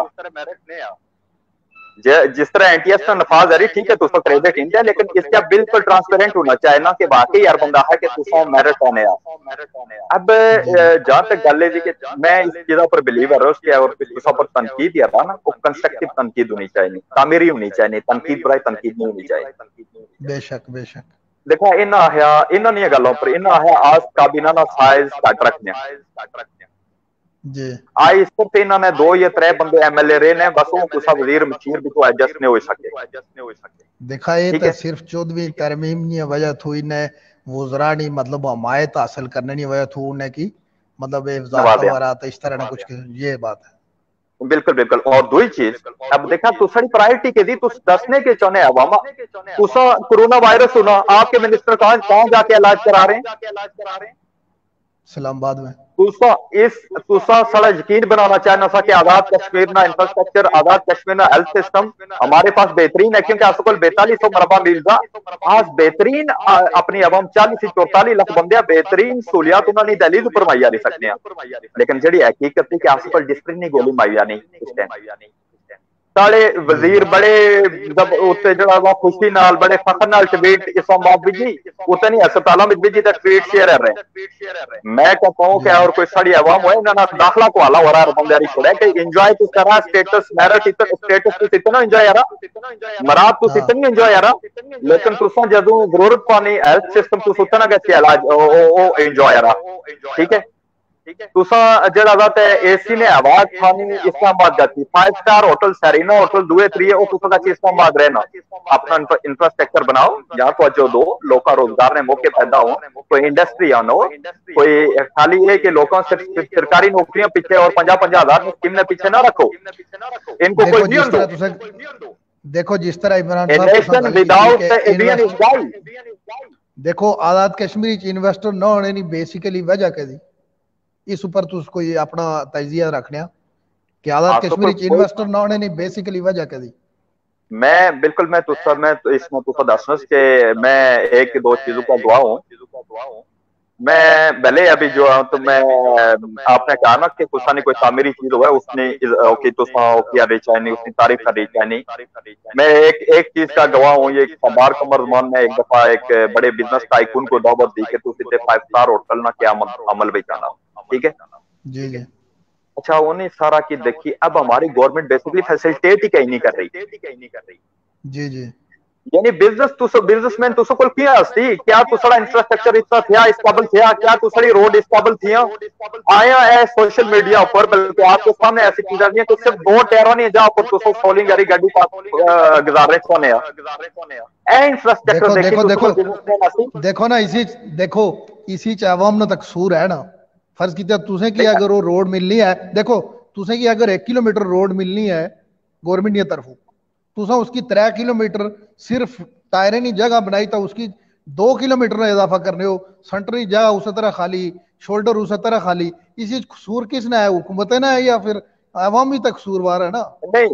जिस तरह एनटीएस का नफाज है ठीक है तुसा क्रेडिट इंडिया, लेकिन इसका बिल्कुल ट्रांसपेरेंट होना चाहिए ना कि वाकई यार बंदा है कि तुसा मेरिट होने आ। अब जहां तक गल है जी कि मैं इस चीज पर बिलीवर हूं कि और तुसा पर तनकीद यार ना वो कंस्ट्रक्टिव तनकीद होनी चाहिए, तामीरी होनी चाहिए, तनकीद बुराई तनकीद नहीं होनी चाहिए। बेशक बेशक। देखो इन्हां दी गल्लां पर इन्हां है आज काबीना दा साइज घट रखने जी आई सिर्फ इन्होंने 2 या 3 बंदे एमएलए रहे ने बस वो कुछ वजीर मशीर भी तो एडजस्ट नहीं हो सके। देखा ये तो सिर्फ 14वीं तरमीम की वजह थी ने वज़रा नहीं मतलब हमायत हासिल करने की वजह थी उन्हें की मतलब इस तरह ना कुछ ये बात है। बिल्कुल बिल्कुल। और दूसरी चीज अब देखा तुसारी प्रायोरिटी के दी तुस दसने के चाहने अवामा तुसा कोरोना वायरस होना आपके मिनिस्टर कहां जाके इलाज करा रहे हैं? इस्लामाबाद में। तुसा सारा यकीन बनाना चाहना सा कि आजाद कश्मीर ना इंफ्रास्ट्रक्चर, आजाद कश्मीर ना हेल्थ सिस्टम हमारे पास बेहतरीन है क्योंकि आस 4200 मरबा मील का आज बेहतरीन अपनी अवाम 40 से 44 लाख बंदे बेहतरीन सहूलियात उन्होंने दहलीज उपर मुहैया नहीं सकते हैं, लेकिन जी हकीकत है कि आस डिस्ट्रिक्ट नहीं गोली मुहैया नहीं इस टाइम साढ़े वजीर बड़े जब उत्ते जड़ा वा खुशी नाल बड़े फखर नाल ट्वीट इस्लामाबाद बिजी उते नहीं अस्पतालों में बिजी तक ट्वीट शेयर कर रहे। मैं कहता हूं कि और कोई साड़ी अवाम हो ना दाखला को हाला हो रहा है बंदे छोड़े कि एंजॉय तो करा स्टेटस मेरिट स्टेटस तो इतना एंजॉय यारा मराद तो इतनी एंजॉय यारा, लेकिन तुसा जदों जरूरत पानी हेल्थ सिस्टम तो उतना कैसे इलाज ओ एंजॉय यारा ठीक है। तुसा जड़ा बात है एसी ने आवाज खानी इस्लामाबाद जाती 5 स्टार होटल सेरीना होटल 2 3 ओ तुसा का इस्लामाबाद रहना अपना इंफ्रास्ट्रक्चर बनाओ जहां तो जो दो लोका रोजगार ने मौके पैदा हो कोई इंडस्ट्री आनो कोई खाली है कि लोगों सिर्फ सरकारी नौकरियां पीछे और 50-50 हजार में स्कीम ने पीछे ना रखो इनको कोई नहीं दो। देखो जिस तरह इमरान साहब देखो आजाद कश्मीर इन्वेस्टर ना होने की बेसिकली वजह कदी इस ऊपर कोई अपना तजिया रखने कि आजाद कश्मीर इन्वेस्टर ना होने की बेसिकली वजह कदी। मैं बिल्कुल मैं इसमें तुसा दसना कि मैं एक दो चीजों का गवाह हूं। मैं भले अभी जो तो मैं आपने कहा ना कि तुसा ने कोई तामीरी चीज हुआ उसने ओके तुसा किया बेचैनी उसने तारीफ कर बेचैनी मैं एक चीज का गवाह हूं। ये सरदार कमरजमान ने एक दफा एक बड़े बिजनेस टाइकून को दावत दी कि तुम 5 स्टार होटल ना क्या अमल बेचाना ठीक है जी जी। अच्छा उन्हें सारा की देखी अब हमारी गवर्नमेंट बेसिकली फैसिलिटेट ही कहीं नहीं कर रही जी जी यानी बिजनेसमैन तुसो कोल किया हस्ती क्या तुसड़ा इंफ्रास्ट्रक्चर इतना थिया इस काबिल थिया क्या तुसड़ी रोड इस काबिल थिया आया है सोशल मीडिया पर बल्कि आपके सामने ऐसी चीजें नहीं कि सिर्फ 2 टायरों नहीं जहां पर तुसो सोलिंग गाड़ी गाड़ी पास गुजारे कोने ए इंफ्रास्ट्रक्चर देखो ना इसी च अवाम ना तकसूर है ना फर्ज कीता तुसें कि अगर वो रोड मिलनी है देखो तुसें कि अगर 1 किलोमीटर रोड मिलनी है गवर्नमेंट की तरफों तुसा उसकी 3 किलोमीटर सिर्फ टायरें की जगह बनाई तो उसकी 2 किलोमीटर का इजाफा करने हो सेंटर की जगह उस तरह खाली शोल्डर उस तरह खाली इसी कसूर किसने है हुकूमत ने है या फिर अवामी तक कसूरवार है ना? नहीं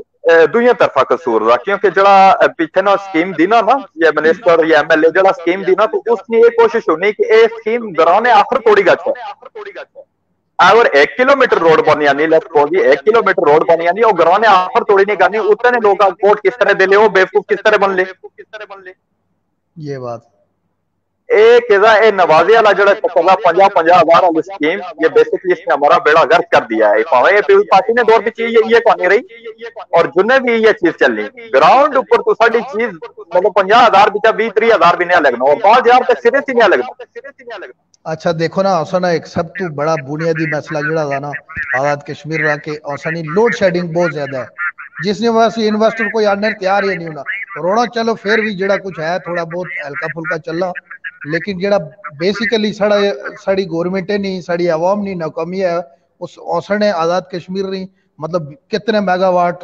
दुनिया तरफा कसूर रहा क्योंकि जड़ा पीछे ना स्कीम दी ना या मिनिस्टर या एमएलए जड़ा स्कीम दी ना तो उसने ये कोशिश होनी कि ये स्कीम दौरान आखिर तोड़ी गच अगर 1 किलोमीटर रोड बनी आनी लेट्स सपोज 1 किलोमीटर रोड बनी आनी और घरों ने आखिर तोड़ी नहीं करनी उतने लोग कोर्ट किस तरह दे ले वो बेवकूफ किस तरह बन ले ये बात एक ए नवाजे वाला जड़ा 50-50 हजार वाली स्कीम ये बेसिकली इसने हमारा बेड़ा गर्क कर दिया है भावे पीपल्स पार्टी ने दौर पे चीज ये कौन रही और जुने भी ये चीज चलनी ग्राउंड ऊपर तो साड़ी चीज मतलब 50,000 बिचा 20-30 हजार भी नहीं लगना और 5,000 तक सिरे से नहीं लगना। अच्छा देखो ना औसना एक सब तो बड़ा बुनियादी मसला जड़ा था ना आजाद कश्मीर का के औसनी लोड शेडिंग बहुत ज्यादा है जिसने वजह से इन्वेस्टर कोई आने तैयार ही नहीं होना रोना चलो फिर भी जड़ा कुछ है थोड़ा बहुत हल्का फुल्का चला लेकिन जड़ा बेसिकली साड़ी गवर्नमेंट नहीं साड़ी अवाम नहीं नाकामी है उस औसने आजाद कश्मीर नहीं मतलब कितने मेगावाट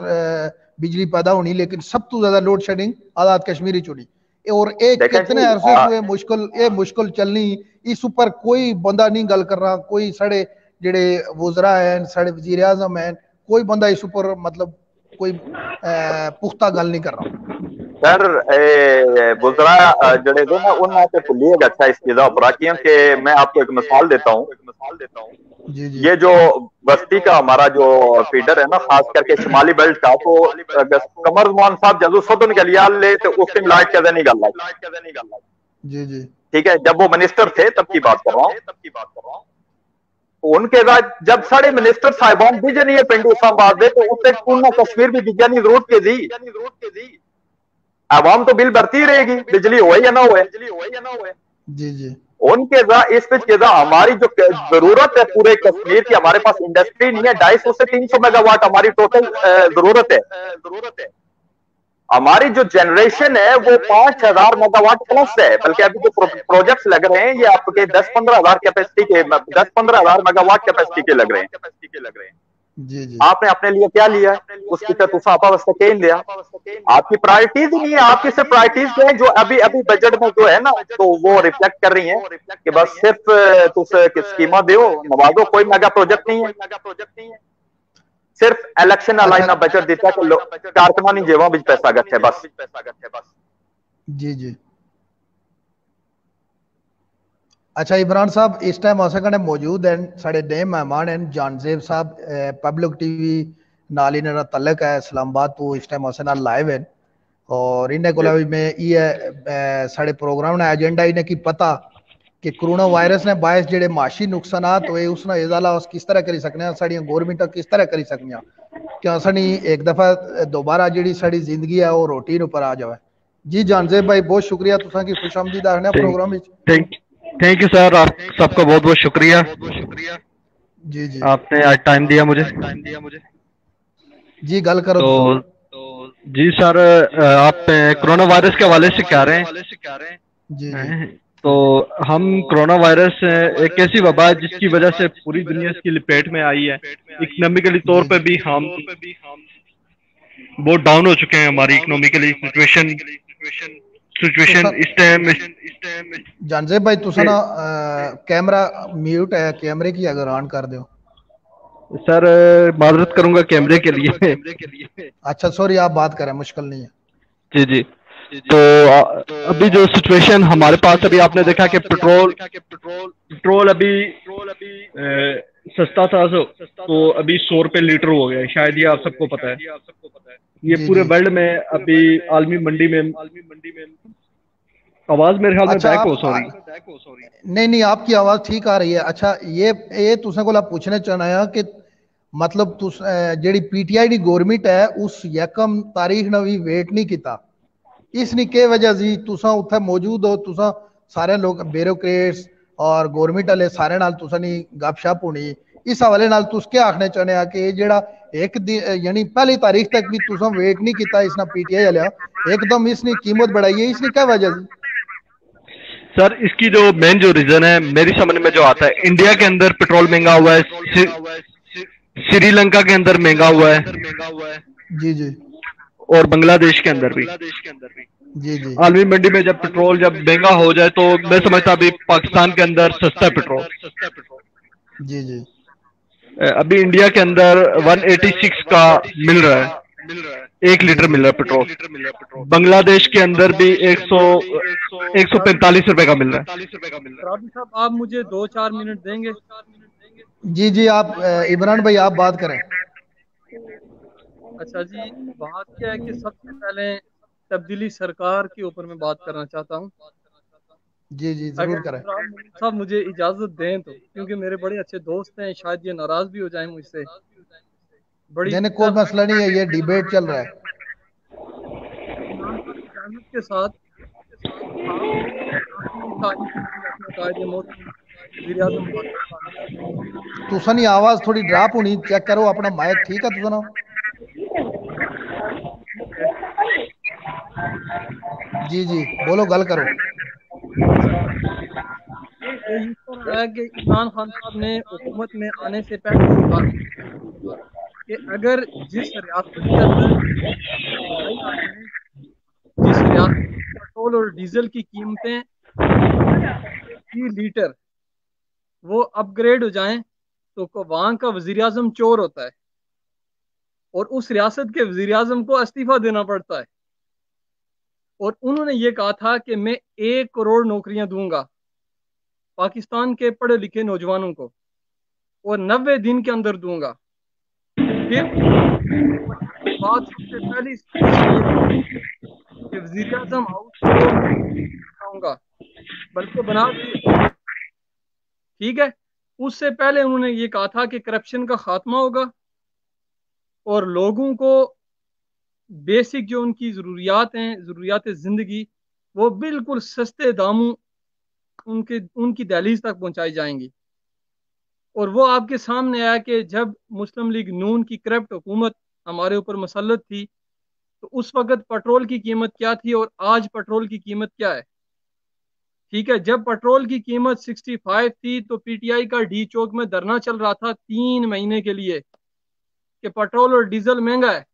बिजली पैदा होनी लेकिन सब तो ज्यादा लोड शेडिंग आजाद कश्मीर ही चुनी और एक कितने अरसे हुए मुश्किल चलनी इस ऊपर कोई बंदा नहीं गल कर रहा कोई साढ़े जेड़े वज़रा हैं साढ़े वज़ीर आज़म हैं कोई बंदा इस ऊपर मतलब कोई पुख्ता गल नहीं कर रहा सर वज़रा जड़े दो ना उन्होंने तो भूलिएगा अच्छा इस चीज़ पर क्योंकि मैं आपको एक मिसाल देता हूँ जी जी ये जो बस्ती का हमारा जो फीडर है ना, खास करके शुमाली बेल्ट का, तो कमर उस्मान साहब जदू सदन के लिया ले तो उस टाइम लाइट कैसे नहीं गल जी जी ठीक है, जब वो मिनिस्टर थे तब की बात कर रहा हूँ। उनके बाद जब साढ़े मिनिस्टर साहिबान बिजन ये पिंडू इस्लामाबाद दे तो उससे पूर्ण कश्मीर भी बिजनी जरूरत के दी आवाम तो बिल भरती रहेगी, बिजली हो या ना हो। जी जी उनके इस पिच के हमारी जो जरूरत है पूरे कश्मीर की, हमारे पास इंडस्ट्री नहीं है। 250 से 300 मेगावाट हमारी टोटल जरूरत है। हमारी जो जनरेशन है वो 5000 मेगावाट प्लस है, बल्कि अभी जो प्रोजेक्ट्स लग रहे हैं ये आपके 10-15 हजार कैपेसिटी के, 10-15 हजार मेगावाट कैपेसिटी के लग रहे हैं। जी जी आपने अपने लिए क्या लिया है उसकी तरह आपा कह दिया। आपकी प्रायोरिटीज ही नहीं है। आपकी सिर्फ प्रायोरिटीज क्या है जो अभी अभी बजट में जो है ना, तो वो रिफ्लेक्ट कर रही है कि बस सिर्फ तुस स्कीमा दो नवाजो, कोई मेगा प्रोजेक्ट नहीं है। सिर्फ इलेक्शन अच्छा अलाइना बजट दिता कि कारखाना जेबों में पैसा गच्छे बस। जी जी अच्छा इमरान साहब इस टाइम अस कन्नै मौजूद हैं, साढ़े नए मेहमान हैं जानजेब साहब, पब्लिक टीवी नाल इन्हां दा तल्लक है, इस्लामाबाद तो इस टाइम अस नाल लाइव हैं। और इन्हें कोला भी मैं ये साढ़े प्रोग्राम ने एजेंडा इन्हें की पता कि कोरोना वायरस ने बायस जेडे माशी नुकसानात होए उसना इजाला उस किस तरह करी सकने, साड़ियां गवर्नमेंट किस तरह करी सकनियां कि असनी एक दफा दोबारा जेडी साड़ी जिंदगी है वो रूटीन ऊपर आ जाए। जी जानजेब भाई बहुत शुक्रिया तुसा की खुशामदीद आखने प्रोग्राम में। थैंक यू सर, आप सबका बहुत बहुत शुक्रिया। जी जी आपने आज टाइम दिया मुझे। जी गल करो तो जी सर, आप कोरोना वायरस के हवाले से कह रहे हैं। जी जी तो हम कोरोना वायरस एक ऐसी वबा है जिसकी वजह से पूरी दुनिया इसकी लपेट में आई है। इकोनॉमिकली तौर पे भी हम बहुत डाउन हो चुके हैं। हमारी इकोनॉमिकली सिचुएशन इस टाइम जानजेब भाई तुसा ना कैमरा म्यूट है, कैमरे की अगर ऑन कर दो। सर माजरत करूंगा कैमरे के लिए। अच्छा सॉरी, आप बात करें, मुश्किल नहीं है। जी जी तो अभी जो सिचुएशन हमारे पास, अभी आपने देखा कि पेट्रोल अभी सस्ता था तो अभी 100 रुपए लीटर हो गया, शायद ये आप सबको पता है। ये पूरे वर्ल्ड में अभी आलमी मंडी में आवाज मेरे ख्याल में बैक हो, सॉरी नहीं आपकी आवाज ठीक आ रही है। अच्छा ये तुसें कोला पूछना चाहना कि मतलब तुस जेडी पीटीआई दी गवर्नमेंट है उस यकम तारीख ने भी वेट नहीं किया, इसनी के वजह जी तुसा उत्थे मौजूद हो, तुसा सारे लोग ब्यूरोक्रेट्स और गवर्नमेंट वाले सारे नाल तुसा नी गपशप होनी, इस हवाले नाल तुस क्या आखने चाहने आ कि जेड़ा एक दिन यानी पहली तारीख तक भी तुसा वेट नहीं किया इसना पीटीआई वाले एकदम इसनी कीमत बढ़ाई है, इसनी क्या वजह जी? सर इसकी जो मेन जो रीजन है मेरी समझ में जो आता है, इंडिया के अंदर पेट्रोल महंगा हुआ है, श्रीलंका के अंदर महंगा हुआ है जी जी, और बांग्लादेश के अंदर भी। जी जी आलमी मंडी में जब पेट्रोल जब महंगा हो जाए तो मैं समझता अभी पाकिस्तान के अंदर सस्ता है पेट्रोल। जी जी अभी इंडिया के अंदर 186 का मिल रहा है, 1 लीटर मिल रहा है पेट्रोल। बांग्लादेश के अंदर भी 145 रुपए का मिल रहा है। राबी साहब आप मुझे 2-4 मिनट देंगे? जी जी आप इमरान भाई आप बात करें। अच्छा जी, बात क्या है कि सबसे पहले तब्दीली सरकार के ऊपर मैं बात करना चाहता हूँ। जी जी जरूर करें। साहब मुझे इजाजत दें तो, क्योंकि मेरे बड़े अच्छे दोस्त हैं, शायद ये नाराज भी हो जाएं मुझसे। बड़ी नहीं कोई मसला नहीं है, ये डिबेट चल रहा है। इजाजत के साथ तुसा नी आवाज थोड़ी ड्रॉप होनी, चेक करो अपना माइक ठीक है तुसा ना। जी जी बोलो गल करो। है कि इमरान खान साहब ने हुकूमत में आने से पहले कहा कि अगर जिस रियासत के अंदर जिस रियासत पेट्रोल और डीजल की कीमतें लीटर वो अपग्रेड हो जाएं तो वहां का वजीर आजम चोर होता है और उस रियासत के वजीर आजम को इस्तीफा देना पड़ता है। और उन्होंने ये कहा था कि मैं 1 करोड़ नौकरियां दूंगा पाकिस्तान के पढ़े लिखे नौजवानों को, और 90 दिन के अंदर दूंगा। फिर बात सबसे पहली कि वजीर आजम हाउस को बनाऊंगा, बल्कि बना दिया, ठीक है। उससे पहले उन्होंने ये कहा था कि करप्शन का खात्मा होगा और लोगों को बेसिक जो उनकी ज़रूरियात हैं, ज़रूरियात ज़िंदगी, वो बिल्कुल सस्ते दामों उनकी दहलीज तक पहुंचाई जाएंगी। और वो आपके सामने आया कि जब मुस्लिम लीग नून की करप्ट हुकूमत हमारे ऊपर मसल्लत थी, तो उस वक्त पेट्रोल की कीमत क्या थी और आज पेट्रोल की कीमत क्या है, ठीक है। जब पेट्रोल की कीमत 65 थी तो पीटीआई का डी चौक में धरना चल रहा था 3 महीने के लिए कि पेट्रोल और डीजल महंगा है।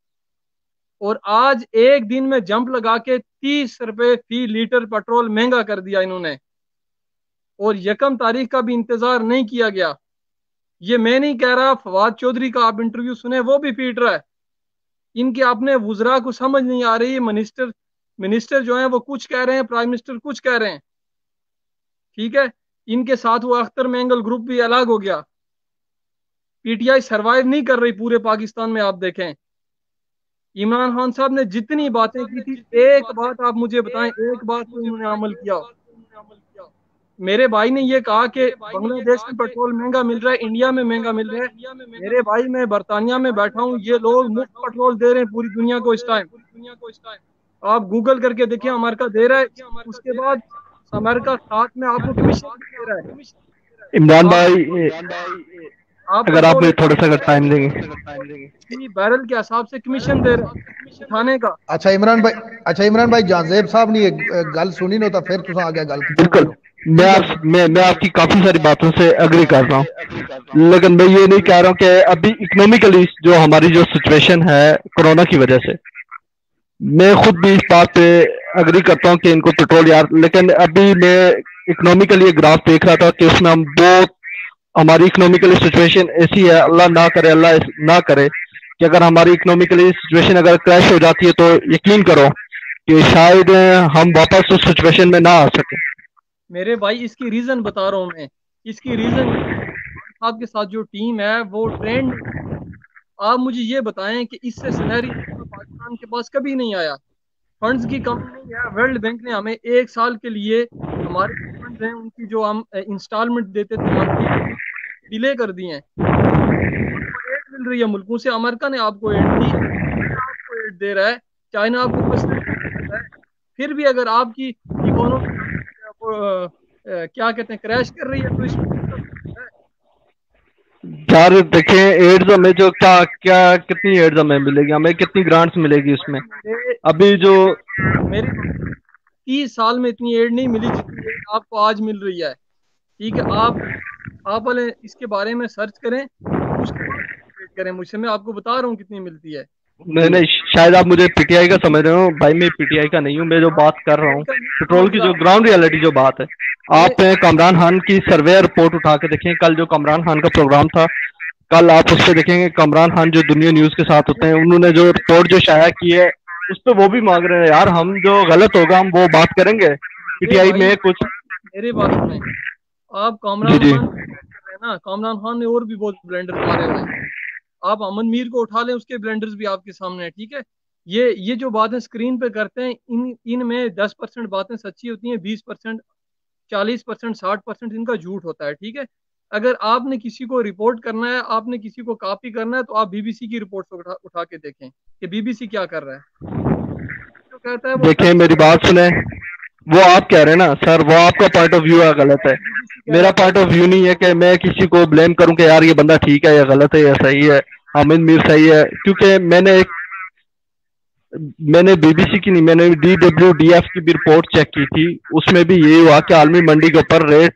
और आज एक दिन में जंप लगा के 30 रुपए फी लीटर पेट्रोल महंगा कर दिया इन्होंने, और यकम तारीख का भी इंतजार नहीं किया गया। ये मैं नहीं कह रहा, फवाद चौधरी का आप इंटरव्यू सुने, वो भी पीट रहा है। इनके अपने वुजरा को समझ नहीं आ रही, मिनिस्टर जो है वो कुछ कह रहे हैं, प्राइम मिनिस्टर कुछ कह रहे हैं, ठीक है। इनके साथ वो अख्तर मेंगल ग्रुप भी अलग हो गया। पीटीआई सरवाइव नहीं कर रही पूरे पाकिस्तान में। आप देखें इमरान खान साहब ने जितनी बातें की थी, एक बात आप मुझे बताएं, एक बात को इन्होंने अमल किया। मेरे भाई ने ये कहा कि बांग्लादेश में पेट्रोल महंगा मिल रहा है, इंडिया में महंगा मिल रहा है। मेरे भाई मैं बरतानिया में बैठा हूँ, ये लोग मुफ्त पेट्रोल दे रहे हैं पूरी दुनिया को इस टाइम। आप गूगल करके देखिए, अमेरिका दे रहा है, उसके बाद अमेरिका साथ में आपको कमीशन दे रहा है। इमरान भाई, अगर आप थोड़ा सा टाइम देंगे, बैरल के हिसाब से कमीशन दे रहे हैं उठाने का। अच्छा इमरान भाई जाजेब साहब ने गल सुनी ना, तो फिर तुम आगे गल बिल्कुल मैं आपकी काफी सारी बातों से अग्री कर रहा हूँ, लेकिन मैं ये नहीं कह रहा हूँ कि अभी इकोनॉमिकली जो हमारी जो सिचुएशन है कोरोना की वजह से, मैं खुद भी इस बात पे अग्री करता हूँ कि इनको पेट्रोल यार, लेकिन अभी मैं इकोनॉमिकली एक ग्राफ देख रहा था कि उसमें हम बहुत, हमारी इकोनॉमिकली सिचुएशन ऐसी है, अल्लाह ना करे, अल्लाह ना करे कि अगर हमारी इकोनॉमिकली सिचुएशन अगर क्रैश हो जाती है तो यकीन करो कि शायद हम वापस उस सिचुएशन में ना आ सके। मेरे भाई इसकी रीजन बता रहा हूँ मैं, इसकी रीजन आपके साथ जो टीम है वो ट्रेंड। आप मुझे ये बताएं कि इससे सिनेरियो पाकिस्तान के पास कभी नहीं आया। फंड्स की कमी नहीं है। वर्ल्ड बैंक ने हमें 1 साल के लिए हमारे फंड्स हैं उनकी जो हम इंस्टॉलमेंट देते थे डिले कर दिए हैं। एड मिल रही है मुल्कों से, अमेरिका ने आपको एड दी, आपको एड दे रहा है, चाइना आपको फैसिलिटी दे रहा है। फिर भी अगर आपकी इकोनॉमी क्या कहते हैं क्रैश कर रही है तो इसमें यार देखें, एड्स हमें जो क्या कितनी एड्स हमें मिलेगी, हमें कितनी ग्रांट्स मिलेगी उसमें। अभी जो मेरे 30 साल में इतनी एड नहीं मिली जितनी एड आपको आज मिल रही है, ठीक है। आप वाले इसके बारे में सर्च करें, उसके बाद करें मुझसे, मैं आपको बता रहा हूँ कितनी मिलती है। नहीं, शायद आप मुझे पीटीआई का समझ रहे हो भाई, मैं पीटीआई का नहीं हूँ। मैं जो बात कर रहा हूँ पेट्रोल की, जो ग्राउंड रियलिटी जो बात है, आप कमरान खान की सर्वे रिपोर्ट उठा के देखें। कल जो कमरान खान का प्रोग्राम था, कल आप उस पर देखेंगे कमरान खान जो दुनिया न्यूज के साथ होते हैं, उन्होंने जो रिपोर्ट जो शाया की है उस पर वो भी मांग रहे हैं यार, हम जो गलत होगा हम वो बात करेंगे पीटीआई में कुछ। मेरी बात सुने, आप कामरान खान ना, कामरान खान ने और भी बहुत ब्लेंडर मारे हुए हैं। आप अमन मीर को उठा लें, उसके ब्लेंडर्स भी आपके सामने है, ठीक है। ये जो बातें स्क्रीन पे करते हैं, इनमें 10% बातें सच्ची होती हैं, 20%, 40%, 60% इनका झूठ होता है, ठीक है। अगर आपने किसी को रिपोर्ट करना है, आपने किसी को कॉपी करना है, तो आप बीबीसी की रिपोर्ट उठा के देखें कि बीबीसी क्या कर रहा है। जो कहता है देखें, मेरी बात सुने, वो आप कह रहे हैं ना सर, वो आपका पॉइंट ऑफ व्यू है, गलत है। मेरा पॉइंट ऑफ व्यू नहीं है कि मैं किसी को ब्लेम करूं कि यार ये बंदा ठीक है या गलत है या सही है, हामिद मीर सही है, क्योंकि मैंने बीबीसी की नहीं, मैंने DWDF की भी रिपोर्ट चेक की थी। उसमें भी ये हुआ कि आलमी मंडी के ऊपर रेट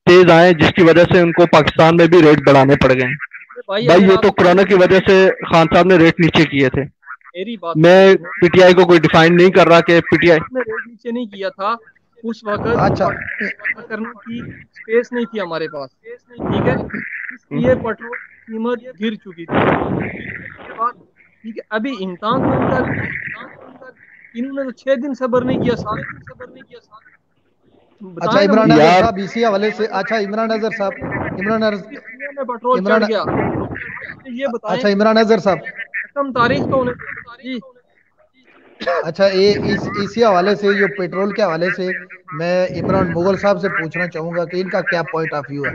तेज आए, जिसकी वजह से उनको पाकिस्तान में भी रेट बढ़ाने पड़ गए। भाई ये तो कोरोना की वजह से खान साहब ने रेट नीचे किए थे। मैं पीटीआई को कोई डिफाइन नहीं कर रहा कि पीटीआई ने रेट नीचे नहीं किया था उस वक्त। अच्छा, करने की स्पेस नहीं थी हमारे पास, ठीक है, इसलिए पेट्रोल कीमत गिर चुकी थी। उसके बाद ठीक है, अभी इम्तान इन्होंने तो 6 दिन सब्र नहीं किया, 7 दिन सब्र नहीं किया, अच्छा इमरान नजर साहब इसी हवाले से, अच्छा इमरान नजर साहब, पेट्रोल चढ़ गया, ये बताएं। अच्छा इमरान नजर साहब, खत्म तारीख तो उन्हें जी। अच्छा ये इसी हवाले से, जो पेट्रोल के हवाले से, मैं इमरान मुगल साहब से पूछना चाहूंगा कि इनका क्या पॉइंट ऑफ व्यू है।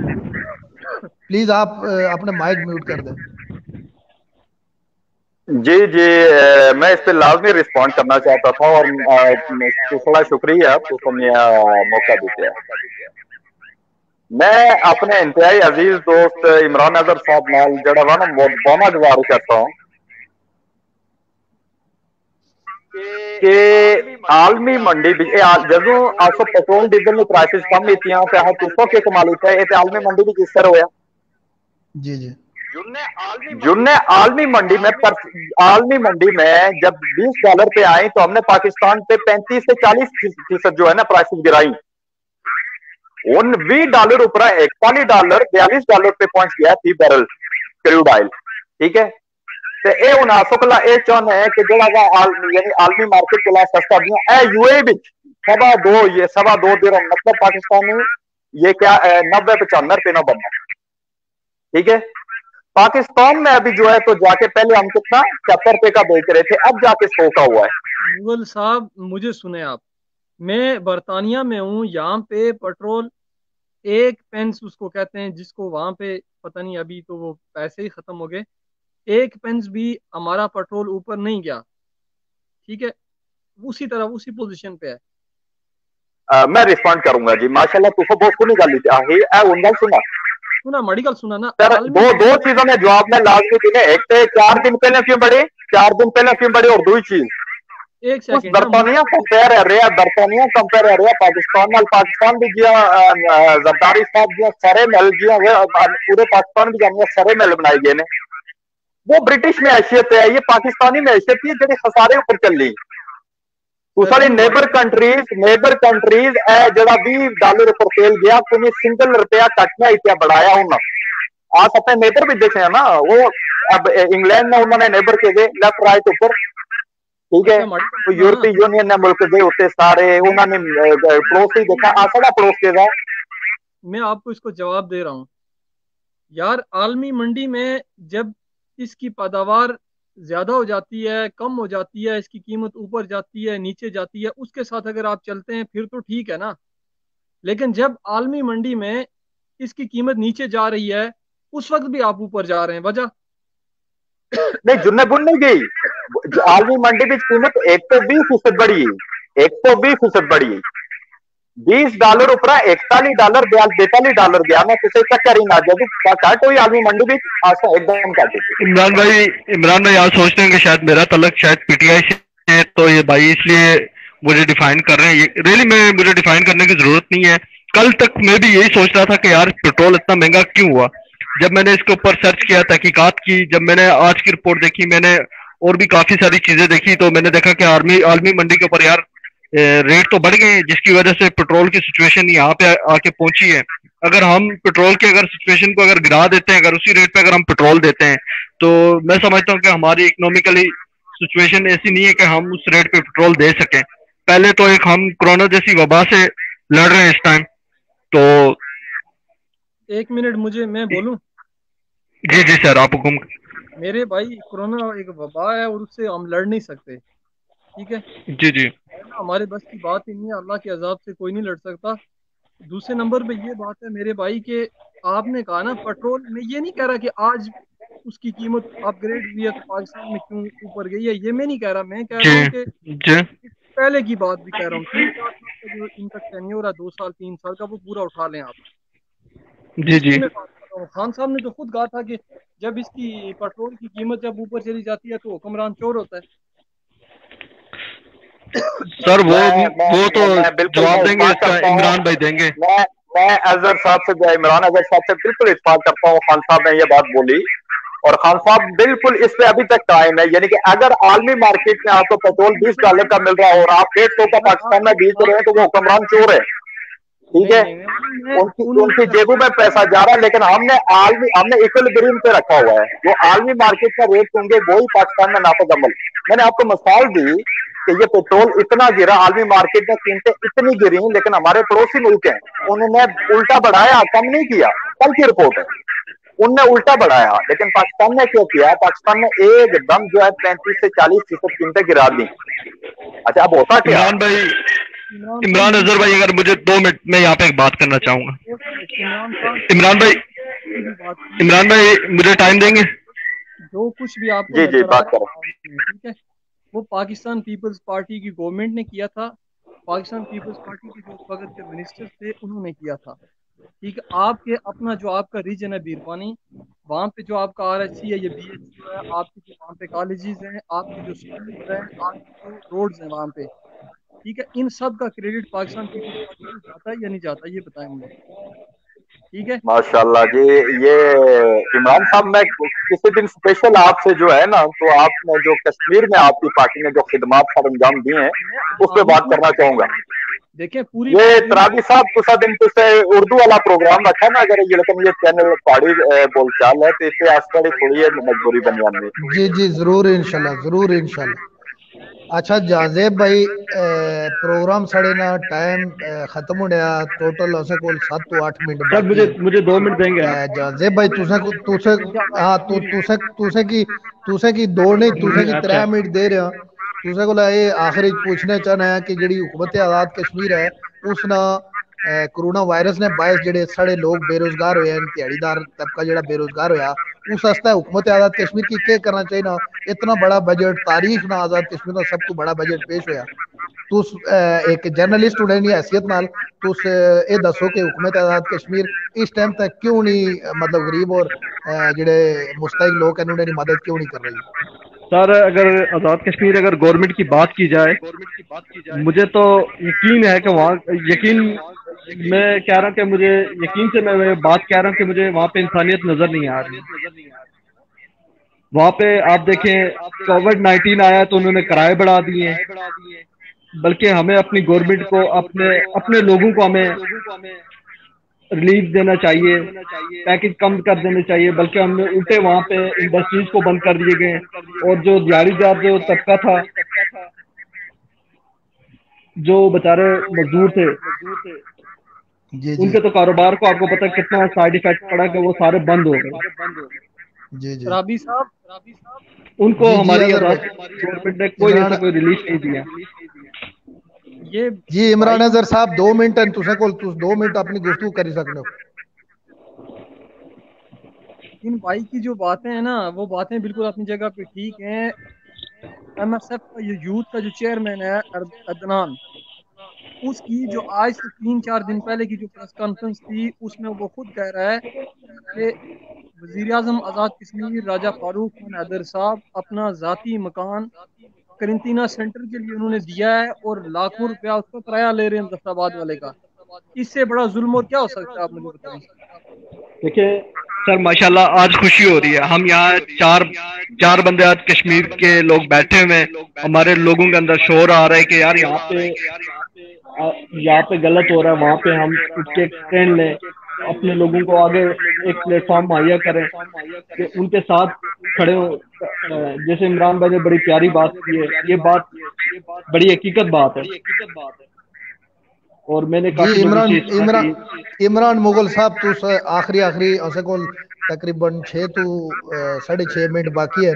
प्लीज आप अपने माइक म्यूट कर दें। जी जी, मैं इस पे लाजमी रिस्पॉन्ड करना चाहता था और थोड़ा शुक्रिया आपको मौका देते हैं। मैं अपने इंतहाई अजीज दोस्त इमरान नजर साहब नाल जड़ा वा ना बहुत गुजारिश करता हूँ कि आलमी मंडी जदों आसो पेट्रोल डीजल में प्राइसेस कम कीतियां ते अस तुसो के कमाल कीता है, आलमी मंडी भी किस तरह होया। जी जी, जुन्ने आलमी मंडी में जब $20 पे आई तो हमने पाकिस्तान पे 35 से 40% जो है ना प्राइसेस गिराई। उन $20 ऊपर $41 $42 पे पहुंच गया थी बैरल क्रूड ऑयल, ठीक है। ते ए हुन आसोकला ए चाहना है कि जेड़ा यानी आलमी मार्केट के सस्ता दिया ए यूए विच 2.25 दिरहम, मतलब पाकिस्तानी ये क्या 90-95 पे ना बनना, ठीक है। पाकिस्तान में अभी जो है तो जाके पहले हम कितना 70 रुपए का बेच रहे थे, अब जाके 100 का हुआ है। मुगल साहब मुझे सुने आप, मैं बरतानिया में हूँ, यहाँ पे पेट्रोल 1 पेंस उसको कहते हैं, जिसको वहां पे पता नहीं, अभी तो वो पैसे ही खत्म हो गए। 1 पेंस भी हमारा पेट्रोल ऊपर नहीं गया, ठीक है, उसी तरह उसी पोजीशन पे है। मैं रिस्पॉन्ड करूंगा जी। माशाल्लाह तुझे बहुत सुनी गल सुना माड़ी गल सुना ना। दो चीजों में जवाब में लाजमी देने, एक तो 4 दिन पहले क्यों बढ़े, 4 दिन पहले क्यों बढ़े, और दूसरी चीज एक सेकंड बरतानिया कंपेयर है रहा पाकिस्तान नाल। पाकिस्तान भी जिया जरदारी साहब जिया सारे मिल जिया पूरे पाकिस्तान भी जानिया सारे मिल बनाए गए ने, वो ब्रिटिश में हैसियत है, ये पाकिस्तानी में हैसियत है जेडी खसारे ऊपर चल रही। सारी नेबर कंट्रीज है जड़ा $20 ऊपर तेल गया, कोई सिंगल रुपया कटना इतना बढ़ाया उन्होंने। आज अपने नेबर भी देखे है ना, वो अब इंग्लैंड में उन्होंने नेबर के गए लेफ्ट राइट ऊपर, ठीक है। तो यूरोपीय यूनियन ने मुल्क दे उत्ते सारे उन्होंने पड़ोस ही देखा, आसड़ा पड़ोस के जा। मैं आपको इसको जवाब दे रहा हूँ यार, आलमी मंडी में जब इसकी पैदावार ज्यादा हो जाती है, कम हो जाती है, इसकी कीमत ऊपर जाती है, नीचे जाती है, उसके साथ अगर आप चलते हैं फिर तो ठीक है ना। लेकिन जब आलमी मंडी में इसकी कीमत नीचे जा रही है, उस वक्त भी आप ऊपर जा रहे हैं, वजह नहीं जुन्ने बुन नहीं गई। आलमी मंडी की कीमत 120% बढ़ी, 120% बढ़ी। $20 ऊपर $41 $42 गया ना, किसी चक्कर ही ना जब कट हुई आलमी मंडी भी एकदम कट। इमरान भाई आज सोचते हैं कि शायद मेरा तलक शायद पीटीआई से, तो ये भाई इसलिए मुझे डिफाइन कर रहे हैं। रियली मुझे डिफाइन करने की जरूरत नहीं है। कल तक मैं भी यही सोच रहा था कि यार पेट्रोल इतना महंगा क्यों हुआ। जब मैंने इसके ऊपर सर्च किया, तहकीकात की, जब मैंने आज की रिपोर्ट देखी, मैंने और भी काफी सारी चीजें देखी, तो मैंने देखा कि आलमी मंडी के ऊपर यार रेट तो बढ़ गए हैं, जिसकी वजह से पेट्रोल की सिचुएशन यहाँ पे आके पहुंची है। अगर हम पेट्रोल की अगर सिचुएशन को अगर गिरा देते हैं, अगर उसी रेट पे अगर हम पेट्रोल देते हैं, तो मैं समझता हूँ कि हमारी इकोनॉमिकली सिचुएशन ऐसी नहीं है कि हम उस रेट पे पेट्रोल दे सकें। पहले तो एक हम कोरोना जैसी वबा से लड़ रहे हैं इस टाइम। तो 1 मिनट मुझे, मैं बोलूं? जी जी सर, आप हुकुम। मेरे भाई कोरोना एक वबा है और उससे हम लड़ नहीं सकते, ठीक है। जी जी, हमारे बस की बात ही नहीं है, अल्लाह के अजाब से कोई नहीं लड़ सकता। दूसरे नंबर पे ये बात है मेरे भाई के, आपने कहा ना पेट्रोल, मैं ये नहीं कह रहा कि आज उसकी कीमत अपग्रेड हुई है तो पाकिस्तान में क्यों ऊपर गई है, ये मैं नहीं कह रहा। मैं कह रहा हूँ कि पहले की बात भी कह रहा हूँ, 3-4 साल का जो इनका टेन्योर है, 2 साल 3 साल का, वो पूरा उठा लें आप। जी जी, खान साहब ने तो खुद कहा था कि जब इसकी पेट्रोल की कीमत जब ऊपर चली जाती है तो हुक्मरान चोर होता है। सर वो तो जवाब देंगे इसका, इमरान भाई देंगे। मैं अजहर साहब से, इमरान अजहर साहब से बिल्कुल इत्तेफाक करता हूँ। खान साहब ने ये बात बोली और खान साहब बिल्कुल इस पे अभी तक कायम है, यानी कि अगर आलमी मार्केट में आपको पेट्रोल $20 का मिल रहा है और आप $150 का पाकिस्तान में बेच रहे हैं तो वो हुक्मरान चोर है। ठीक है, उनकी जेबों में पैसा जा रहा है, लेकिन हमने इक्विलिब्रियम पे रखा हुआ है। जो आलमी मार्केट का रेट होंगे वही पाकिस्तान में नाफिज अमल। मैंने आपको मिसाल दी कि ये पेट्रोल इतना गिरा, आलमी मार्केट में कीमतें इतनी गिरी, लेकिन हमारे पड़ोसी मुल्क हैं उन्होंने उल्टा बढ़ाया, कम नहीं किया। कल की रिपोर्ट है, उनने उल्टा बढ़ाया, लेकिन पाकिस्तान ने क्या किया? पाकिस्तान ने एकदम जो है 35 से 40% कीमतें गिरा दी। अच्छा, अब होता क्या? इमरान अजहर भाई, अगर मुझे 2 मिनट में यहाँ पे एक बात करना चाहूंगा। इमरान भाई मुझे टाइम देंगे? जो कुछ भी आपको जी बात करो। ठीक है, वो पाकिस्तान पीपल्स पार्टी की गवर्नमेंट ने किया था। पाकिस्तान पीपल्स पार्टी के जो वक्त के मिनिस्टर थे उन्होंने किया था। ठीक है, आपके अपना जो आपका रीजन है बीरपानी, वहाँ पे जो आपका RHC है, ये BHU है, आपके जो वहाँ पे कॉलेजेस हैं, आपके जो स्कूल हैं, आपके जो रोड्स हैं वहाँ पे, ठीक है, इन सब का क्रेडिट पाकिस्तान पीपल्स पार्टी को जाता है या नहीं जाता, ये बताएं मुझे। ठीक है, माशाल्लाह जी। ये इमरान साहब, मैं किसी दिन स्पेशल आपसे जो है ना, तो आपने जो कश्मीर में आपकी पार्टी ने जो खिदमात पर अंजाम दिए हैं उस पर बात करना चाहूंगा। देखिए पूरी ये तराबी साहब तुसा दिन तुसे उर्दू वाला प्रोग्राम रखा ना, अगर ये लेकिन ये चैनल पहाड़ी बोलचाल है, तो इससे आजकल थोड़ी है मजबूरी बन जाती। जी जरूर इंशाल्लाह। अच्छा जाजेब भाई, प्रोग्राम साढ़े ना टाइम खत्म हो गया, टोटल उसे कोल 7 to 8 मिनट। मुझे 2 मिनट देंगे जाजेब भाई? तुसे की 2 नहीं, तुसे की 3 मिनट दे रहे हो। तुसे को ये आखिरी पूछना चाहना है कि जी हुकूमत आज़ाद कश्मीर है उसना कोरोना वायरस ने बायस जेडे साढ़े लोग बेरोजगार होया, दिहाड़ीदार तबका जेड़ा बेरोजगार होया, उस वास्ते हुकूमत आज़ाद कश्मीर की क्या करना चाहिए ना? इतना बड़ा बजट तारीख ना आज़ाद कश्मीर का सब तो बड़ा बजट पेश होया। तुस एक जर्नलिस्ट होने की हैसियत नाल तुस ये दसो कि हुकूमत आज़ाद कश्मीर इस टाइम तक क्यों नहीं, मतलब गरीब और जेडे मुस्तहिक लोग हैं उन्हें मदद क्यों नहीं कर रही? सर, अगर आज़ाद कश्मीर अगर गवर्नमेंट की बात की जाए, मुझे तो यकीन है कि वहाँ मैं कह रहा हूँ कि मुझे यकीन से मैं बात कह रहा हूँ कि मुझे वहाँ पे इंसानियत नजर नहीं आ रही। वहाँ पे आप देखें, कोविड-19 आया तो उन्होंने किराए बढ़ा दिए, बल्कि हमें अपनी गवर्नमेंट को अपने लोगों को हमें रिलीफ देना चाहिए, पैकेज कम कर देने चाहिए, बल्कि हमने उल्टे वहाँ पे इंडस्ट्रीज को बंद कर दिए गए। और जो दिहाड़ीदार जो तबका था, जो बेचारे मजदूर थे, उनके तो कारोबार को आपको पता है कितना साइड इफेक्ट पड़ा कि वो सारे बंद हो गए। राबी साहब, उनको हमारी गवर्नमेंट ने कोई ऐसा कोई रिलीफ नहीं दिया। ये जी इमरान अजहर साहब 2 मिनट हैं, तुसे को 2 मिनट अपनी गुफ्तगू कर सकते हो। इन भाई की जो बातें हैं ना, वो बातें बिल्कुल अपनी जगह पे ठीक हैं। MSF का ये यूथ का जो चेयरमैन है अदनान, उसकी जो आज से 3-4 दिन पहले की जो प्रेस कॉन्फ्रेंस थी, उसमें वो खुद कह रहा है कि वजीर आजम आज़ाद कश्मीर राजा फारूक खान हैदर साहब अपना जाती मकान करिंटीना सेंटर के लिए उन्होंने दिया है और लाखों रुपया उसका किराया ले रहे हैं जफराबाद वाले का। इससे बड़ा जुल्म और क्या हो सकता है, आप मुझे बताएं। देखिए सर, माशाल्लाह आज खुशी हो रही है। हम यहाँ चार बंदे आज कश्मीर के लोग बैठे हुए हैं, हमारे लोगों के अंदर शोर आ रहा है कि यार यहाँ पे गलत हो रहा है, वहाँ पे हम उसके ट्रेंड लें, अपने लोगों को आगे एक प्लेटफॉर्म मुहैया करें कि उनके साथ खड़े हो। जैसे इमरान भाई ने बड़ी प्यारी बात की है, ये बात बड़ी हकीकत बात है। और मैंने इमरान मुगल साहब तू आखिरी असे को तकरीबन 6 to 6.5 मिनट बाकी है।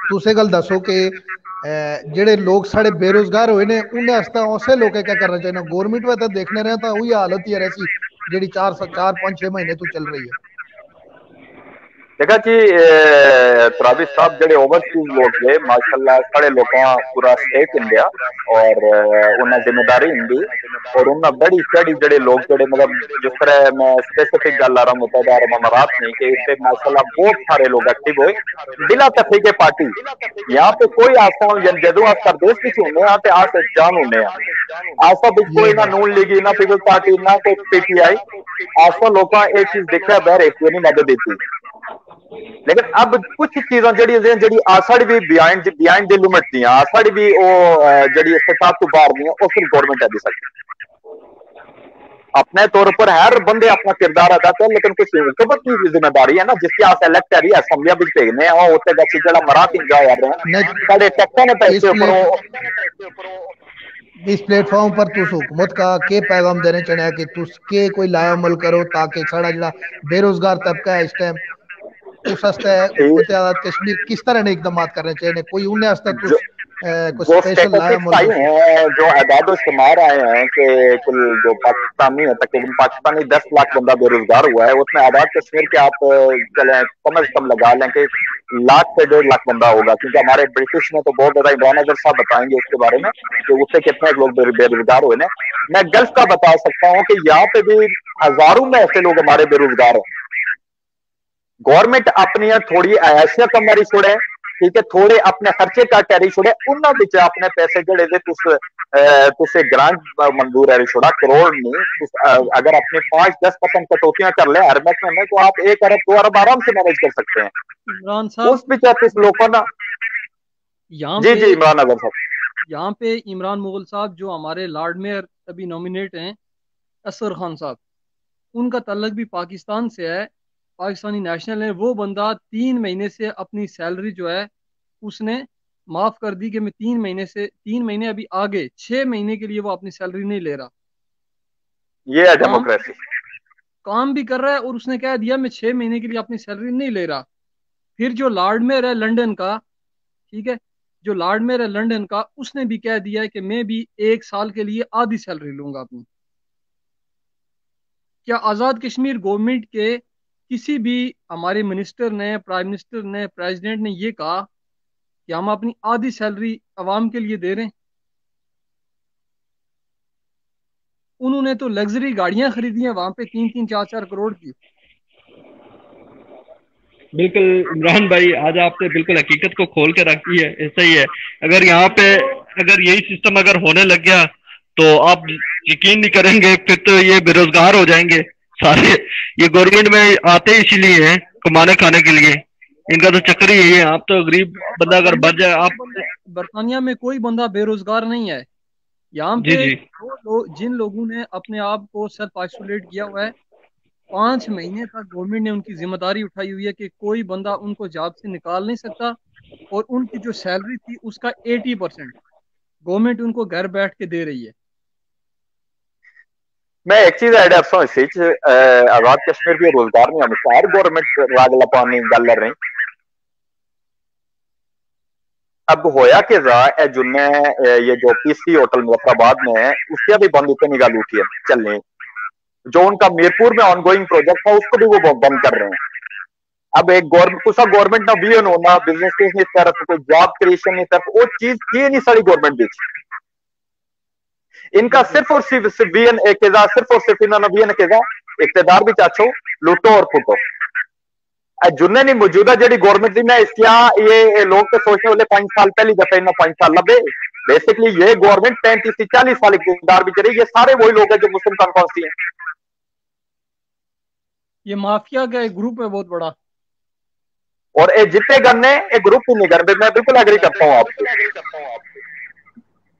तुसे गल दसो कि जेडे लोग साढ़े बेरोजगार हुए ने उन्हें वास्ते उसे लोग क्या करना चाहिए? गवर्नमेंट में तो देखने रहे तो वही हालत ही है ऐसी जेडी 4-5-6 महीने तो चल रही है। देखा जी तराबी साहब जेडे ओवरसीज लोग थे माशाल्लाह साढ़े लोग पूरा स्टेट इंडिया और उन्हें जिम्मेदारी हिंदी और उन्हें बड़ी चढ़ी जेडे लोग जेडे मतलब जिस तरह मैं स्पेसिफिक गल आ रहा मुतहदा अरब अमारात नहीं कि इससे माशाल्लाह बहुत सारे लोग एक्टिव हुए बिला तफरीके पार्टी। यहाँ पे कोई आसा जदों आप प्रदेश की होने पे आस जान होने आसा भी कोई ना नून लीगी ना पीपल्स पार्टी ना कोई PTI आसा लोग एक चीज देखा बहर एक मदद देती। लेकिन अब कुछ चीज़ां जड़ी आसाड़ी भी बिहाइंड द लिमिट थी, आसाड़ी भी वो जड़ी इस्तेताब तो बाहर नहीं है, वो सिर्फ गवर्नमेंट है दी सकती। अपने तौर पर हर बंदे अपना किरदार अदा कर, लेकिन कुछ हुकूमत की जिम्मेदारी है ना, जिसके आप इलेक्ट करिए असम्बलियां भी भेजने हैं और उत्ते गच्ची जड़ा मराठ इंजॉय कर रहे हैं साढ़े टैक्सां ने पैसे इस प्लेटफॉर्म पर तुस हुकूमत का के पैगाम देने चाहने कि तुस के कोई लाया अमल करो ताकि साड़ा जड़ा बेरोजगार तबका है इस टाइम उस हस्ते हुकूमत आज़ाद कश्मीर किस तरह ने इकदाम करने चाहिए, कोई उन्हें हस्ते तुस कुछ वो स्पेशल लाया स्टेटिस्टिक्स आई अमल हैं जो आदाद शुमार आए हैं कि कुल जो पाकिस्तानी है तकरीबन पाकिस्तानी 10 लाख बंदा बेरोजगार हुआ है, उसमें आजाद कश्मीर के आप चले कम से कम लगा लें कि लाख से 1.5 लाख बंदा होगा, क्योंकि हमारे ब्रिटिश में तो बहुत ज्यादा इमरान अजहर साहब बताएंगे उसके बारे में कि उससे कितने लोग बेरोजगार हुए हैं। मैं गल्फ का बता सकता हूँ कि यहाँ पे भी हजारों में ऐसे लोग हमारे बेरोजगार हैं। गवर्नमेंट अपनी थोड़ी अयाशियां कम मारी छोड़े, ठीक है, थोड़े अपने खर्चे का कैरी छोड़े, उन्होंने बिच अपने पैसे जड़े दे तुसे ग्रांट मंजूर है छोड़ा करोड़ नहीं, अगर अपने 5-10% कटौतियां कर ले हर महीने में तो आप 1 अरब 2 अरब आराम से मैनेज कर सकते हैं। इमरान साहब उस बिच लोगों ना यहाँ जी पे जी इमरान अजहर साहब यहाँ पे इमरान मुगल साहब जो हमारे लॉर्ड मेयर अभी नॉमिनेट हैं असर खान साहब, उनका तल्लक भी पाकिस्तान से है, पाकिस्तानी नेशनल है। वो बंदा 3 महीने से अपनी सैलरी जो है उसने माफ कर दी कि मैं 3 महीने अभी आगे 6 महीने के लिए वो अपनी सैलरी नहीं ले रहा। ये है डेमोक्रेसी। काम भी कर रहा है और उसने कह दिया मैं 6 महीने के लिए अपनी सैलरी नहीं ले रहा। फिर जो लॉर्ड मेयर है लंदन का, ठीक है, जो लॉर्ड मेयर है लंदन का, उसने भी कह दिया है कि मैं भी 1 साल के लिए आधी सैलरी लूंगा अपनी। क्या आज़ाद कश्मीर गवर्नमेंट के किसी भी हमारे मिनिस्टर ने, प्राइम मिनिस्टर ने, प्रेसिडेंट ने ये कहा कि हम अपनी आधी सैलरी अवाम के लिए दे रहे हैं? उन्होंने तो लग्जरी गाड़ियां खरीदी हैं वहां पे 3-3, 4-4 करोड़ की। बिल्कुल इमरान भाई, आज आपने बिल्कुल हकीकत को खोल के रख दी है। ऐसा ही है, अगर यहाँ पे अगर यही सिस्टम अगर होने लग गया तो आप यकीन नहीं करेंगे, फिर तो ये बेरोजगार हो जाएंगे सारे। ये गवर्नमेंट में आते इसीलिए हैं, कमाने खाने के लिए, इनका तो चक्कर ही यही है। आप तो गरीब बंदा अगर बच जाए, आप बरतानिया में कोई बंदा बेरोजगार नहीं है। यहाँ पे जी जिन लोगों ने अपने आप को सेल्फ आइसोलेट किया हुआ है, 5 महीने तक गवर्नमेंट ने उनकी जिम्मेदारी उठाई हुई है कि कोई बंदा उनको जॉब से निकाल नहीं सकता, और उनकी जो सैलरी थी उसका 80% गवर्नमेंट उनको घर बैठ के दे रही है। मैं एक चीज ऐड करता हूं आजाद कश्मीर भी रोजगार नहीं हमेशा हर गवर्नमेंट रागला पानी गल रही। अब होया कि जुन्ने ये जो पीसी होटल मुजफ्फराबाद में है उसकी भी बंद इतनी गल उठी है चलने, जो उनका मीरपुर में ऑनगोइंग प्रोजेक्ट था उसको भी वो बंद कर रहे हैं। अब एक गवर्नमेंट ना भी होना बिजनेस की तरफ कोई जॉब क्रिएशन की तरफ वो चीज की नहीं सारी गवर्नमेंट भी। इनका सिर्फ और सिर्फ वीएन सिर्फ और सिर्फ इन्होंने वीएन इकतेदार भी चाचो लूटो और फूटो। जुन्ने नहीं मौजूदा जी गवर्नमेंट थी, मैं इसलिए ये लोग तो सोचने वाले 5 साल पहली दफा इन्हें 5 साल लगे। बेसिकली ये गवर्नमेंट 35 से 40 साल इकतेदार भी चली, ये सारे वही लोग हैं जो मुस्लिम कॉन्फ्रेंस हैं। ये माफिया का एक ग्रुप है बहुत बड़ा, और ये जितने गन्ने एक ग्रुप ही नहीं करते। मैं बिल्कुल एग्री करता हूँ आपसे,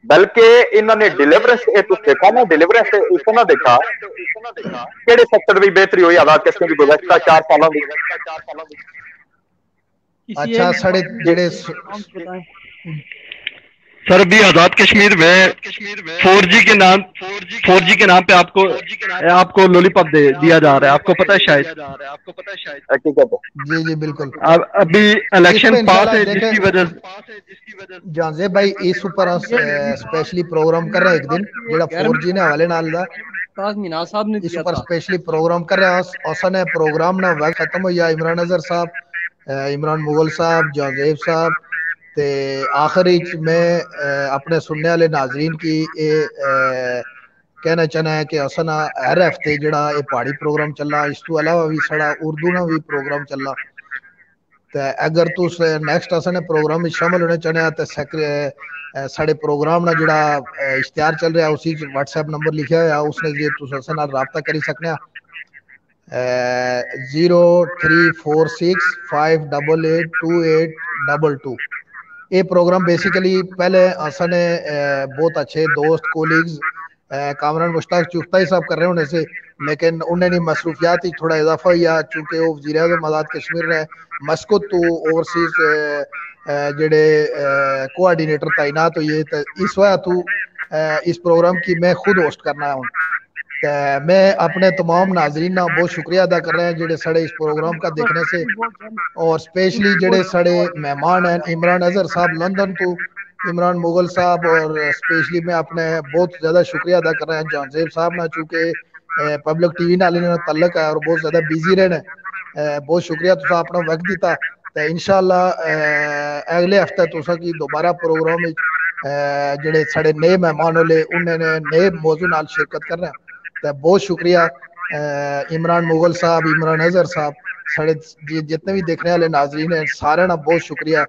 बल्कि इन्होंने डिलीवरेंस देखा ना, डिलीवरेंस इतना देखा केड़े सेक्टर भी बेहतरी हुई आजाद कश्मीर की गुज़श्ता 4 सालों में। अच्छा साढ़े जेड़े सर भी आजाद कश्मीर में 4G के नाम पे आपको लॉलीपॉप दिया जा रहा है, आपको पता है शायद। जी जी बिल्कुल। अब अभी इलेक्शन पास है जिसकी वजह जांजे भाई इस ऊपर स्पेशली प्रोग्राम कर रहे हैं एक दिन जेड़ा 4G ने हवाले नाल दा मीना साहब ने इस ऊपर स्पेशली प्रोग्राम कर रहे हैं। औसने प्रोग्राम ना वक्त खत्म हो या इमरान अजहर साहब, इमरान मुगल साहब, जाजेब साहब ते आखिरी में अपने सुनने वाले नाजरीन की कहना चाहना है कि असना हर हफ्ते जड़ा ये पहाड़ी प्रोग्राम चलना, इस तो अलावा भी साड़ा उर्दू ना भी प्रोग्राम चलना। तो अगर तुस नेक्स्ट असने प्रोग्राम में शामिल होने चाहने हैं तो साढ़े प्रोग्राम ना जड़ा इश्तिहार चल रहा है उसी व्हाट्सएप नंबर लिखा हुआ उसने जे तुस असना राब्ता करी सकने 0346588282। ये प्रोग्राम बेसिकली पहले असने बहुत अच्छे दोस्त कोलीग्स कामरान मुश्ताक चुगताई साहब कर रहे होने से, लेकिन उन्हें नहीं मसरूफियात ही थोड़ा इजाफा हुआ चूंकि वो वज़ीर आज़म आज़ाद कश्मीर ने मस्कत तो ओवरसीज जेडे कोआर्डिनेटर तैनात हुई तो इस वजह तो इस प्रोग्राम की मैं खुद होस्ट करना हूँ। मैं अपने तमाम नाजरीन का बहुत शुक्रिया अदा कर रहे हैं जेडे साढ़े इस प्रोग्राम का देखने से, और स्पेशली जेडे साढ़े मेहमान हैं इमरान अजहर साहब लंदन तो, इमरान मुगल साहब, और स्पेशली मैं अपने बहुत ज़्यादा शुक्रिया अदा कर रहे हैं जहांजेब साहब ना, चूँकि पब्लिक टीवी नाल तल्लक है और बहुत ज़्यादा बिजी रहने, बहुत शुक्रिया तुसा अपना वक्त दिता। तो इंशाअल्लाह अगले हफ्ते तुसा की दोबारा प्रोग्राम जेडे साढ़े नए मेहमान होले उन्होंने नए मौजू नाल शिरकत कर रहे हैं। तो बहुत शुक्रिया इमरान मुगल साहब, इमरान अजहर साहब, साढ़े जितने भी देखने वाले नाजरीन हैं सारे ना बहुत शुक्रिया।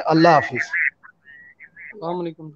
अल्लाह हाफिज। अस्सलाम वालेकुम।